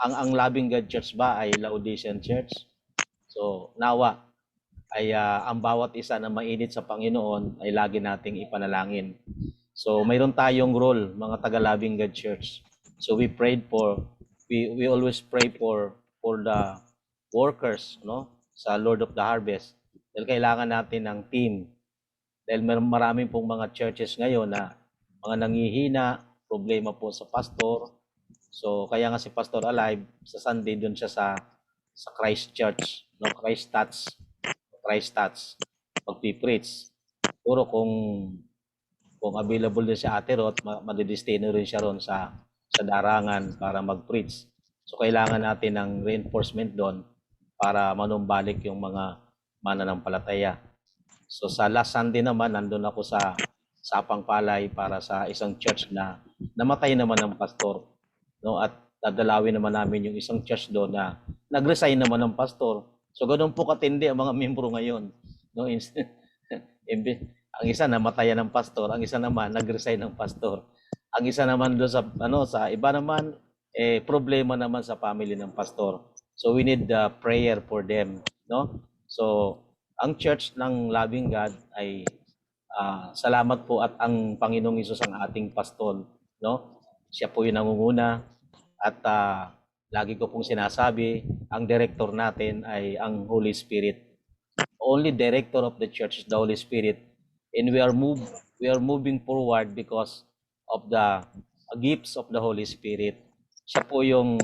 ang Loving God Church ba ay Laodicean Church? So, nawa ay ang bawat isa na mainit sa Panginoon ay lagi nating ipanalangin. So, mayroon tayong role, mga taga-Loving God Church. So, we always pray for the workers, sa Lord of the Harvest. Dahil kailangan natin ng team. Dahil maraming pong mga churches ngayon na mga nanghihina, problema po sa pastor, So kaya nga si Pastor Alive sa Sunday doon siya sa Christ Church, no, Christ Stats magpi-preach. Puro kung available din si Ate Rot, madidestino rin siya ron sa darangan para mag-preach. So kailangan natin ng reinforcement doon para manumbalik yung mga mananampalataya. So sa last Sunday naman, nandun ako sa Sapang Palay para sa isang church na namatay naman ng pastor. No? At dadalawin naman namin yung isang church doon na nag-resign naman ng pastor. So ganoon po katindi ang mga membro ngayon. No? Ang isa namatayan ng pastor, ang isa naman nag-resign ng pastor. Ang isa naman doon sa iba naman problema naman sa family ng pastor. So we need prayer for them, no? So ang church ng Loving God ay salamat po at ang Panginoong Hesus ang ating pastor, no? Siya po yung nangunguna at lagi ko pong sinasabi, ang director natin ay ang Holy Spirit. Only director of the church is the Holy Spirit, and we are moving forward because of the gifts of the Holy Spirit. Siya po yung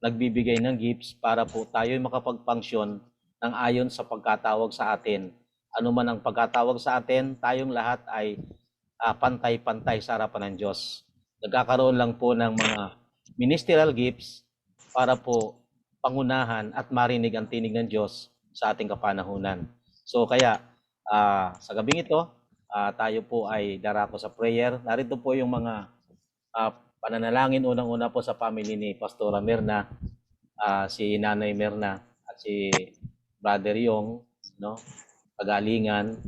nagbibigay ng gifts para po tayo makapag-function ng ayon sa pagkatawag sa atin. Ano man ang pagkatawag sa atin, tayong lahat ay pantay-pantay sa harapan ng Diyos. Nagkakaroon lang po ng mga ministerial gifts para po pangunahan at marinig ang tinig ng Diyos sa ating kapanahunan. So kaya sa gabing ito, tayo po ay darako sa prayer. Narito po yung mga pananalangin unang-una po sa family ni Pastora Mirna, si Nanay Mirna at si Brother Yong, no? Pagalingan,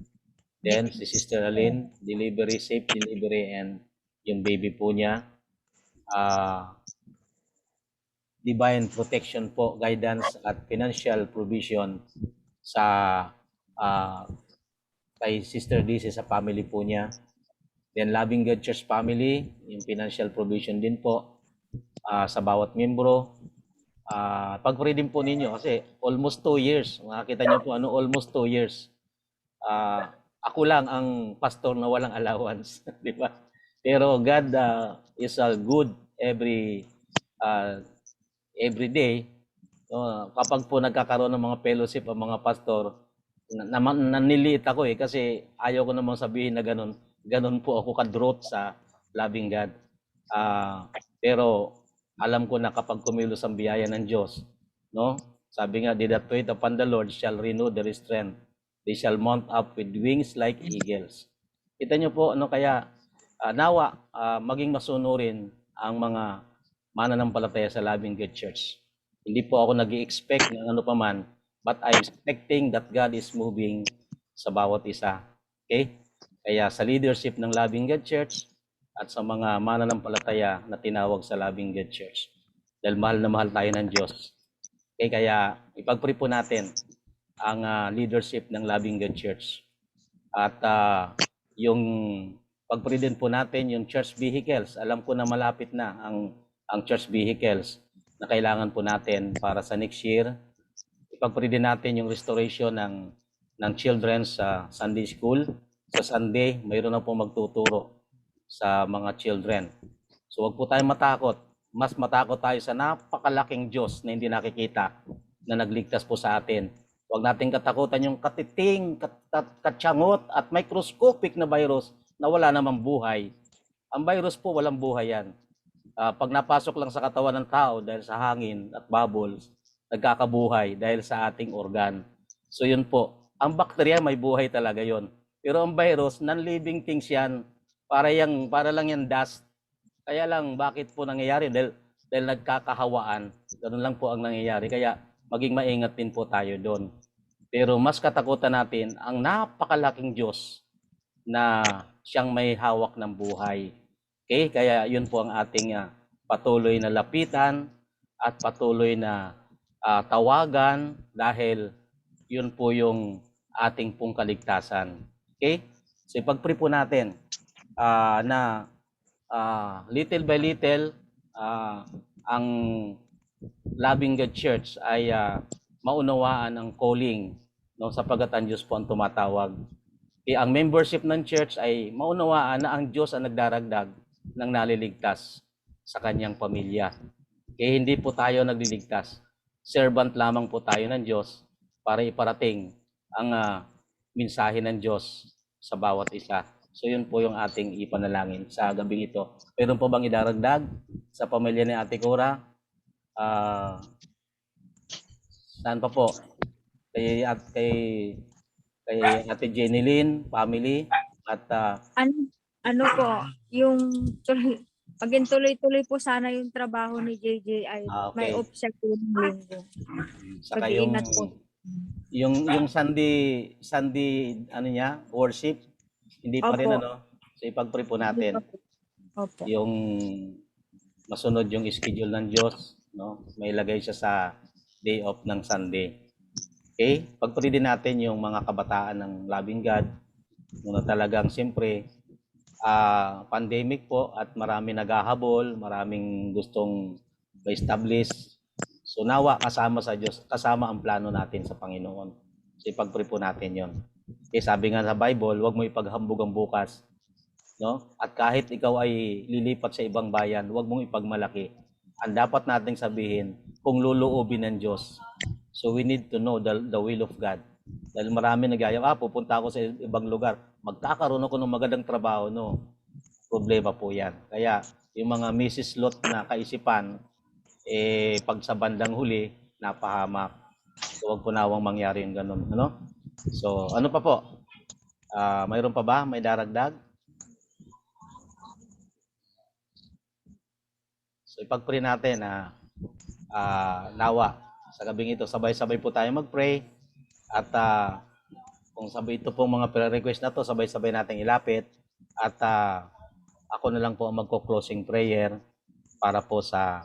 then si Sister Aline, safe delivery, and yung baby po niya. Divine protection po, guidance at financial provision sa kay Sister DC sa family po niya. Then Loving God Church family, yung financial provision din po sa bawat membro. Pag-pray din po ninyo kasi almost 2 years. Makikita niyo po almost 2 years. Ako lang ang pastor na walang allowance, di ba? Pero God is good every day. Kapag po nagkakaroon ng mga fellowship ang mga pastor, naniliit ako kasi ayaw ko namang sabihin na ganun po ako kadrot sa Loving God. Pero alam ko na kapag kumilos ang biyaya ng Diyos, no? Sabi nga, they that wait upon the Lord shall renew their strength. They shall mount up with wings like eagles. Kita niyo po, kaya nawa maging masunurin ang mga mananampalataya sa Loving God Church. Hindi po ako nag-i-expect ng ano pa man, but I'm expecting that God is moving sa bawat isa. Okay? Kaya sa leadership ng Loving God Church at sa mga mananampalataya na tinawag sa Loving God Church. Dahil mahal na mahal tayo ng Diyos. Okay? Kaya ipag-pray po natin ang leadership ng Loving God Church. At yung pag-pray din po natin yung church vehicles. Alam ko na malapit na ang church vehicles na kailangan po natin para sa next year. Ipag-pray din natin yung restoration ng children sa Sunday school. Sa Sunday, mayroon na po magtuturo sa mga children. So wag po tayong matakot. Mas matakot tayo sa napakalaking Diyos na hindi nakikita na nagligtas po sa atin. Huwag nating katakutan yung katiting, katsangot at microscopic na virus na wala namang buhay. Ang virus po walang buhay yan. Pag napasok lang sa katawan ng tao dahil sa hangin at bubbles, nagkakabuhay dahil sa ating organ. So yun po, ang bakterya may buhay talaga yon. Pero ang virus, non-living things yan, para lang yan dust. Kaya lang, bakit po nangyayari? Dahil nagkakahawaan. Ganun lang po ang nangyayari. Kaya maging maingat din po tayo doon. Pero mas katakutan natin ang napakalaking Diyos na siyang may hawak ng buhay. Okay? Kaya yun po ang ating patuloy na lapitan at patuloy na tawagan dahil yun po yung ating pong kaligtasan. Okay? So ipag-pray po natin na little by little ang Loving God Church ay maunawaan ang calling, no, sapagkat ang Diyos po ang tumatawag. Ang membership ng church ay maunawaan na ang Diyos ang nagdaragdag ng naliligtas sa kanyang pamilya. Kaya hindi po tayo nagliligtas. Servant lamang po tayo ng Diyos para iparating ang mensahe ng Diyos sa bawat isa. So yun po yung ating ipanalangin sa gabing ito. Meron po bang idaragdag sa pamilya ni Ate Cora? Saan pa po? Kay Ate Jenny Lynn, family, at Ano po, yung maging tuloy-tuloy po sana yung trabaho ni JJ ay may okay. off siya po ng linggo. Saka yung Pag-iingat po. yung Sunday ano niya, worship, hindi pa rin Opo. ano. So ipag-pray po natin Opo. yung masunod yung schedule ng Diyos, no? May lagay siya sa day off ng Sunday. Okay? Pag-pray din natin yung mga kabataan ng Loving God, na talagang siyempre pandemic po at marami naghahabol, maraming gustong ma-establish. So nawa kasama sa Diyos, kasama ang plano natin sa Panginoon. So ipag-pray po natin yon. Okay, sabi nga sa Bible, huwag mo ipaghambog ang bukas. No? At kahit ikaw ay lilipat sa ibang bayan, huwag mong ipagmalaki. Ang dapat nating sabihin, kung luluubin ng Diyos. So we need to know the will of God. Dahil marami nagayang, pupunta ako sa ibang lugar, magkakaroon ako ng magandang trabaho, no? Problema po yan. Kaya yung mga Mrs. Lot na kaisipan, pag sa bandang huli, napahamak. So huwag po nawang mangyari yung ganun. Ano? So ano pa po? Mayroon pa ba? May daragdag? So ipag-pray natin na nawa sa gabing ito, sabay-sabay po tayo mag-pray. At kung sabay ito pong mga prayer request na to, sabay-sabay natin ilapit. At ako na lang po ang magko-closing prayer para po sa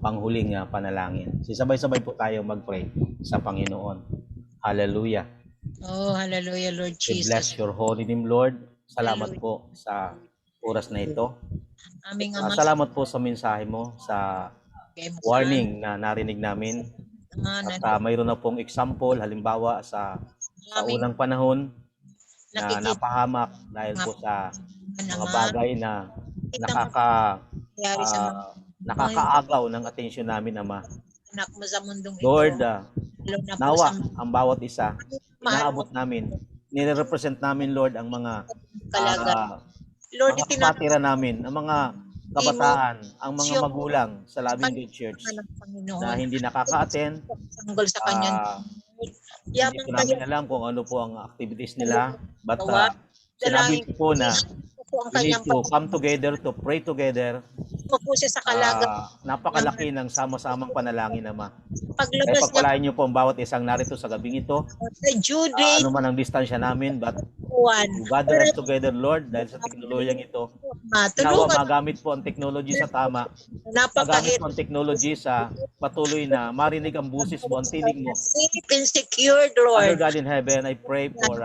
panghuling panalangin. Sabay-sabay po tayo mag-pray sa Panginoon. Hallelujah. Oh, hallelujah, Lord We Jesus. bless your holy name, Lord. Salamat po sa oras na ito. Aming Ama. Salamat po sa mensahe mo, sa warning na narinig namin. At mayroon na pong example, halimbawa sa unang panahon na napahamak dahil po sa mga bagay na nakakaagaw ng atensyon namin, Ama. Anak mo sa mundong ito. Lord, Lalo na po nawa sa ang bawat isa, mahal mo inaabot namin, nire-represent namin, Lord, ang mga talaga. Lord, mga kapatira namin, ang mga kabataan, ang mga Siyempre. magulang sa Loving God Church ng Panginoon. na hindi nakaka-attend. Sanggol sa kanya. Hindi Yamang ko kayo. namin alam kung ano po ang activities nila. But Gawa. sinabi ko po na Po ang we need kanyang to come together to pray together. po siya sa kalaga. Napakalaki ng sama-samang panalangin, Ama. Paglabas niya Pagpalain niyo po ang bawat isang narito sa gabing ito. sa Judith, Ano man ang distansya namin, but Juan. you gather us together, Lord, dahil sa teknolohiyang ito. Nawa Tulungan. magamit po ang technology sa tama. Magamit Napakahit. po ang technology sa patuloy na marinig ang busis mo, ang tinig mo. Safe and secured, Father Lord. God in heaven, I pray for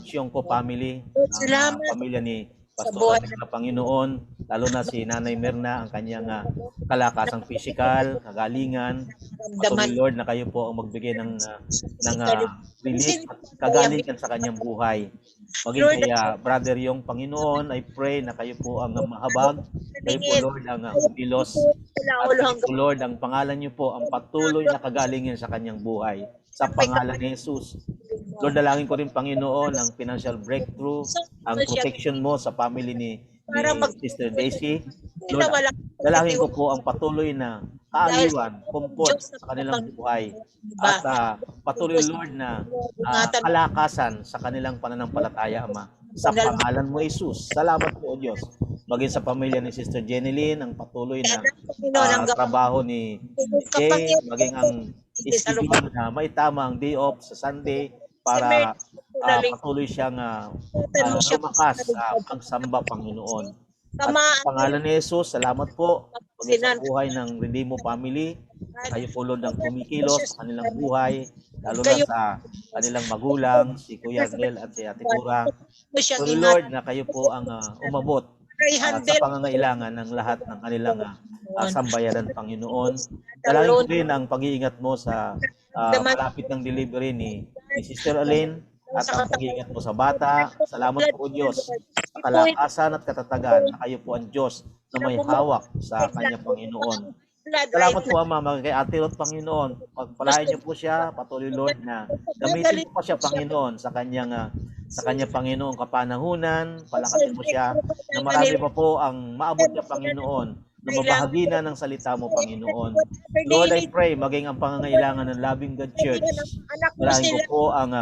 Siyongko family, Salamat pamilya ni sa Pastor buhay. na Panginoon, lalo na si Nanay Merna, ang kanyang kalakasang physical, kagalingan. Patuloy, Damdaman. Lord, na kayo po ang magbigay ng relief at kagalingan sa kanyang buhay. Maging Lord, kay Brother Yung Panginoon, I pray na kayo po ang mahabag. Kayo po, Lord, ang umilos. At kayo po, Lord, ang pangalan niyo po, ang patuloy na kagalingan sa kanyang buhay. Sa pangalan ni Jesus. Lord, dalangin ko rin, Panginoon, ang financial breakthrough, ang protection mo sa family ni Sister Daisy. Lord, dalangin ko po ang patuloy na kaaliwan, comfort sa kanilang buhay. At patuloy, Lord, na kalakasan sa kanilang pananampalataya, Ama. Sa pangalan mo, Jesus. Salamat po, O Diyos. Maging sa pamilya ni Sister Jenny Lynn, ang patuloy na trabaho ni Jay, maging ang schedule na may tama ang day off sa Sunday para patuloy siyang lumakas sa pagsamba, Panginoon. At sa pangalan ni Jesus, salamat po maging sa buhay ng Redimo family. Kayo po, Lord, ang kumikilos sa kanilang buhay, lalo na sa kanilang magulang, si Kuya Gel at si Ate Cora. So, Lord, na kayo po ang umabot sa pangangailangan ng lahat ng kanilang sambayanan, Panginoon. Dalangin ko rin ang pag-iingat mo sa malapit ng delivery ni Sister Aline at ang pag-iingat mo sa bata. Salamat po, Diyos. sa kalakasan at katatagan na kayo po ang Diyos na may hawak sa kanya, Panginoon. Salamat po, Ama, kay Ate Ruth, Panginoon. Pagpalain niyo po siya, patuloy, Lord, na gamitin mo pa siya, Panginoon, sa kanya, Panginoon, kapanahunan. Palakasin mo siya na marami pa po ang maabot niya, Panginoon, na mabahagi na ng salita mo, Panginoon. Lord, I pray, maging ang pangangailangan ng Loving God Church. Dalahin ko po ang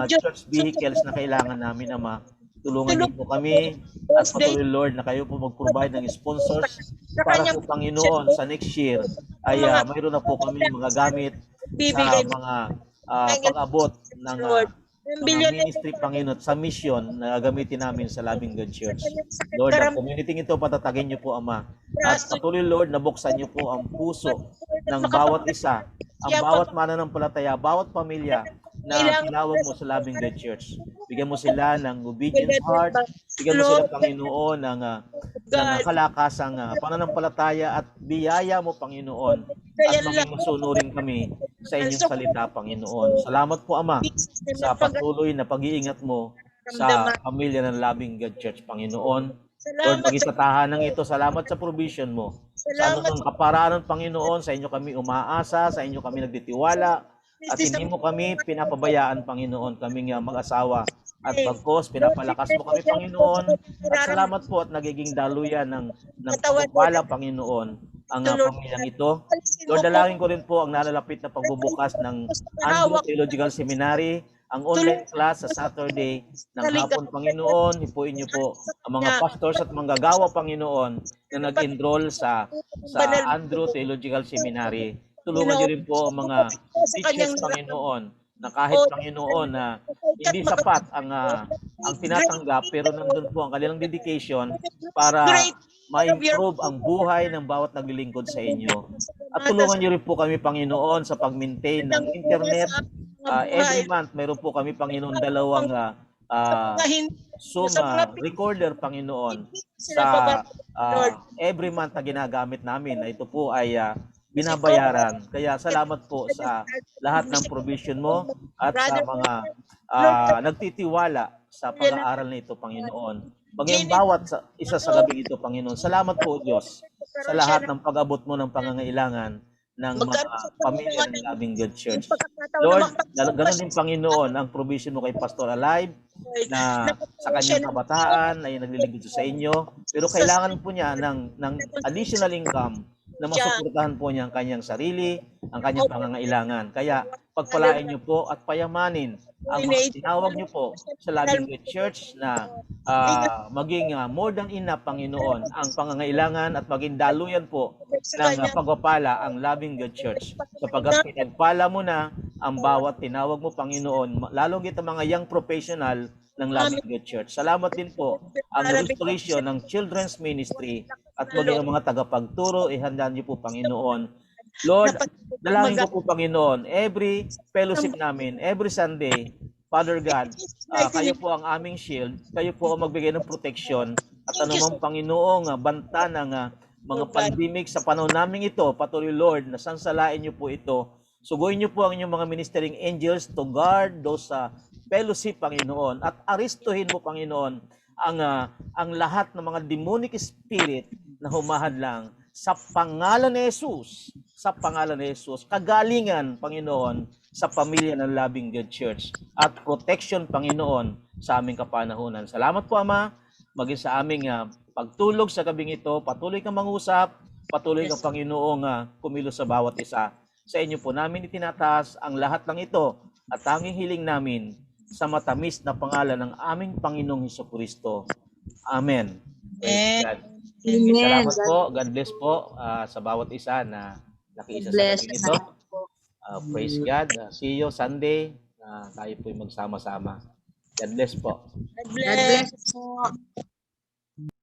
church vehicles na kailangan namin, Ama. Tulungan niyo po kami at patuloy, Lord, na kayo po mag-provide ng sponsors para po, Panginoon, sa next year ay mayroon na po kami mga gamit sa mga pag-abot ng mga ministry, Panginoon, sa mission na gamitin namin sa Loving God Church. Lord, ang community ito, patatagin niyo po, Ama. At patuloy, Lord, nabuksan niyo po ang puso ng bawat isa, ang bawat mananampalataya, bawat pamilya na tinawag mo sa Loving God Church. Bigyan mo sila ng obedient heart. Bigyan mo sila, Panginoon, ng kalakasang pananampalataya at biyaya mo, Panginoon. At maging masunurin kami sa inyong salita, Panginoon. Salamat po, Ama, sa patuloy na pag-iingat mo sa pamilya ng Loving God Church, Panginoon. Lord, maging sa tahanang ito, salamat sa provision mo. Sa anumang kaparaanan, Panginoon, sa inyo kami umaasa, sa inyo kami nagtitiwala. At hindi mo kami pinapabayaan, Panginoon, kaming mag-asawa. At pagkos, pinapalakas mo kami, Panginoon. At salamat po at nagiging daluyan ng pagpapala, Panginoon, ang pamilyang ito. Lord, dalangin ko rin po ang nalalapit na pagbubukas ng Andrew Theological Seminary, ang online class sa Saturday ng hapon, Panginoon. Hipuin niyo po ang mga pastors at manggagawa, Panginoon, na nag-enroll sa Andrew Theological Seminary. Tulungan niyo rin po ang mga teachers, Panginoon, na kahit, Panginoon, na hindi sapat ang tinatanggap, pero nandun po ang kanilang dedication para ma-improve ang buhay ng bawat naglilingkod sa inyo. At tulungan niyo rin po kami, Panginoon, sa pag-maintain ng internet. Every month, mayroon po kami, Panginoon, dalawang Zoom recorder, Panginoon, sa every month na ginagamit namin. Ito po ay binabayaran. Kaya salamat po sa lahat ng provision mo at sa mga nagtitiwala sa pag-aaral na ito, Panginoon. Maging bawat isa sa gabi ito, Panginoon. Salamat po, Diyos, sa lahat ng pag-abot mo ng pangangailangan ng mga pamilya ng Loving God Church. Lord, ganoon din, Panginoon, ang provision mo kay Pastor Alive na sa kanyang kabataan ay naglilingkod sa inyo. Pero kailangan po niya ng additional income na masuportahan po niya ang kanyang sarili, ang kanyang pangangailangan. Kaya pagpalain niyo po at payamanin ang mga tinawag niyo po sa Loving God Church na maging more than enough, Panginoon, ang pangangailangan at maging daluyan po ng pagpapala ang Loving God Church. Sapagkat pinagpala mo na ang bawat tinawag mo, Panginoon, lalong kita mga young professional ng Loving God Church. Salamat din po ang restoration ng children's ministry at maging ang mga tagapagturo, ihanda niyo po, Panginoon. Lord, dalangin ko po, Panginoon, every fellowship namin, every Sunday, Father God, kayo po ang aming shield, kayo po ang magbigay ng protection at anumang, Panginoong banta ng mga pandemic sa panahon namin ito, patuloy, Lord, na sansalain niyo po ito. Suguin niyo po ang inyong mga ministering angels to guard those fellowship, Panginoon, at aristuhin mo, Panginoon, ang lahat ng mga demonic spirit na humahadlang sa pangalan ni Jesus, sa pangalan ni Jesus, kagalingan, Panginoon, sa pamilya ng Loving God Church at protection, Panginoon, sa aming kapanahunan. Salamat po, Ama, maging sa aming pagtulog sa gabing ito, patuloy kang mangusap, patuloy kang, Panginoong, kumilos sa bawat isa. Sa inyo po namin itinataas ang lahat ng ito at tanging hiling namin sa matamis na pangalan ng aming Panginoong Hesukristo. Amen. Praise God. Salamat po. God bless po sa bawat isa na nakiisa sa gabi ito. Praise God. See you Sunday. Tayo po'y magsama-sama. God bless po. God bless po.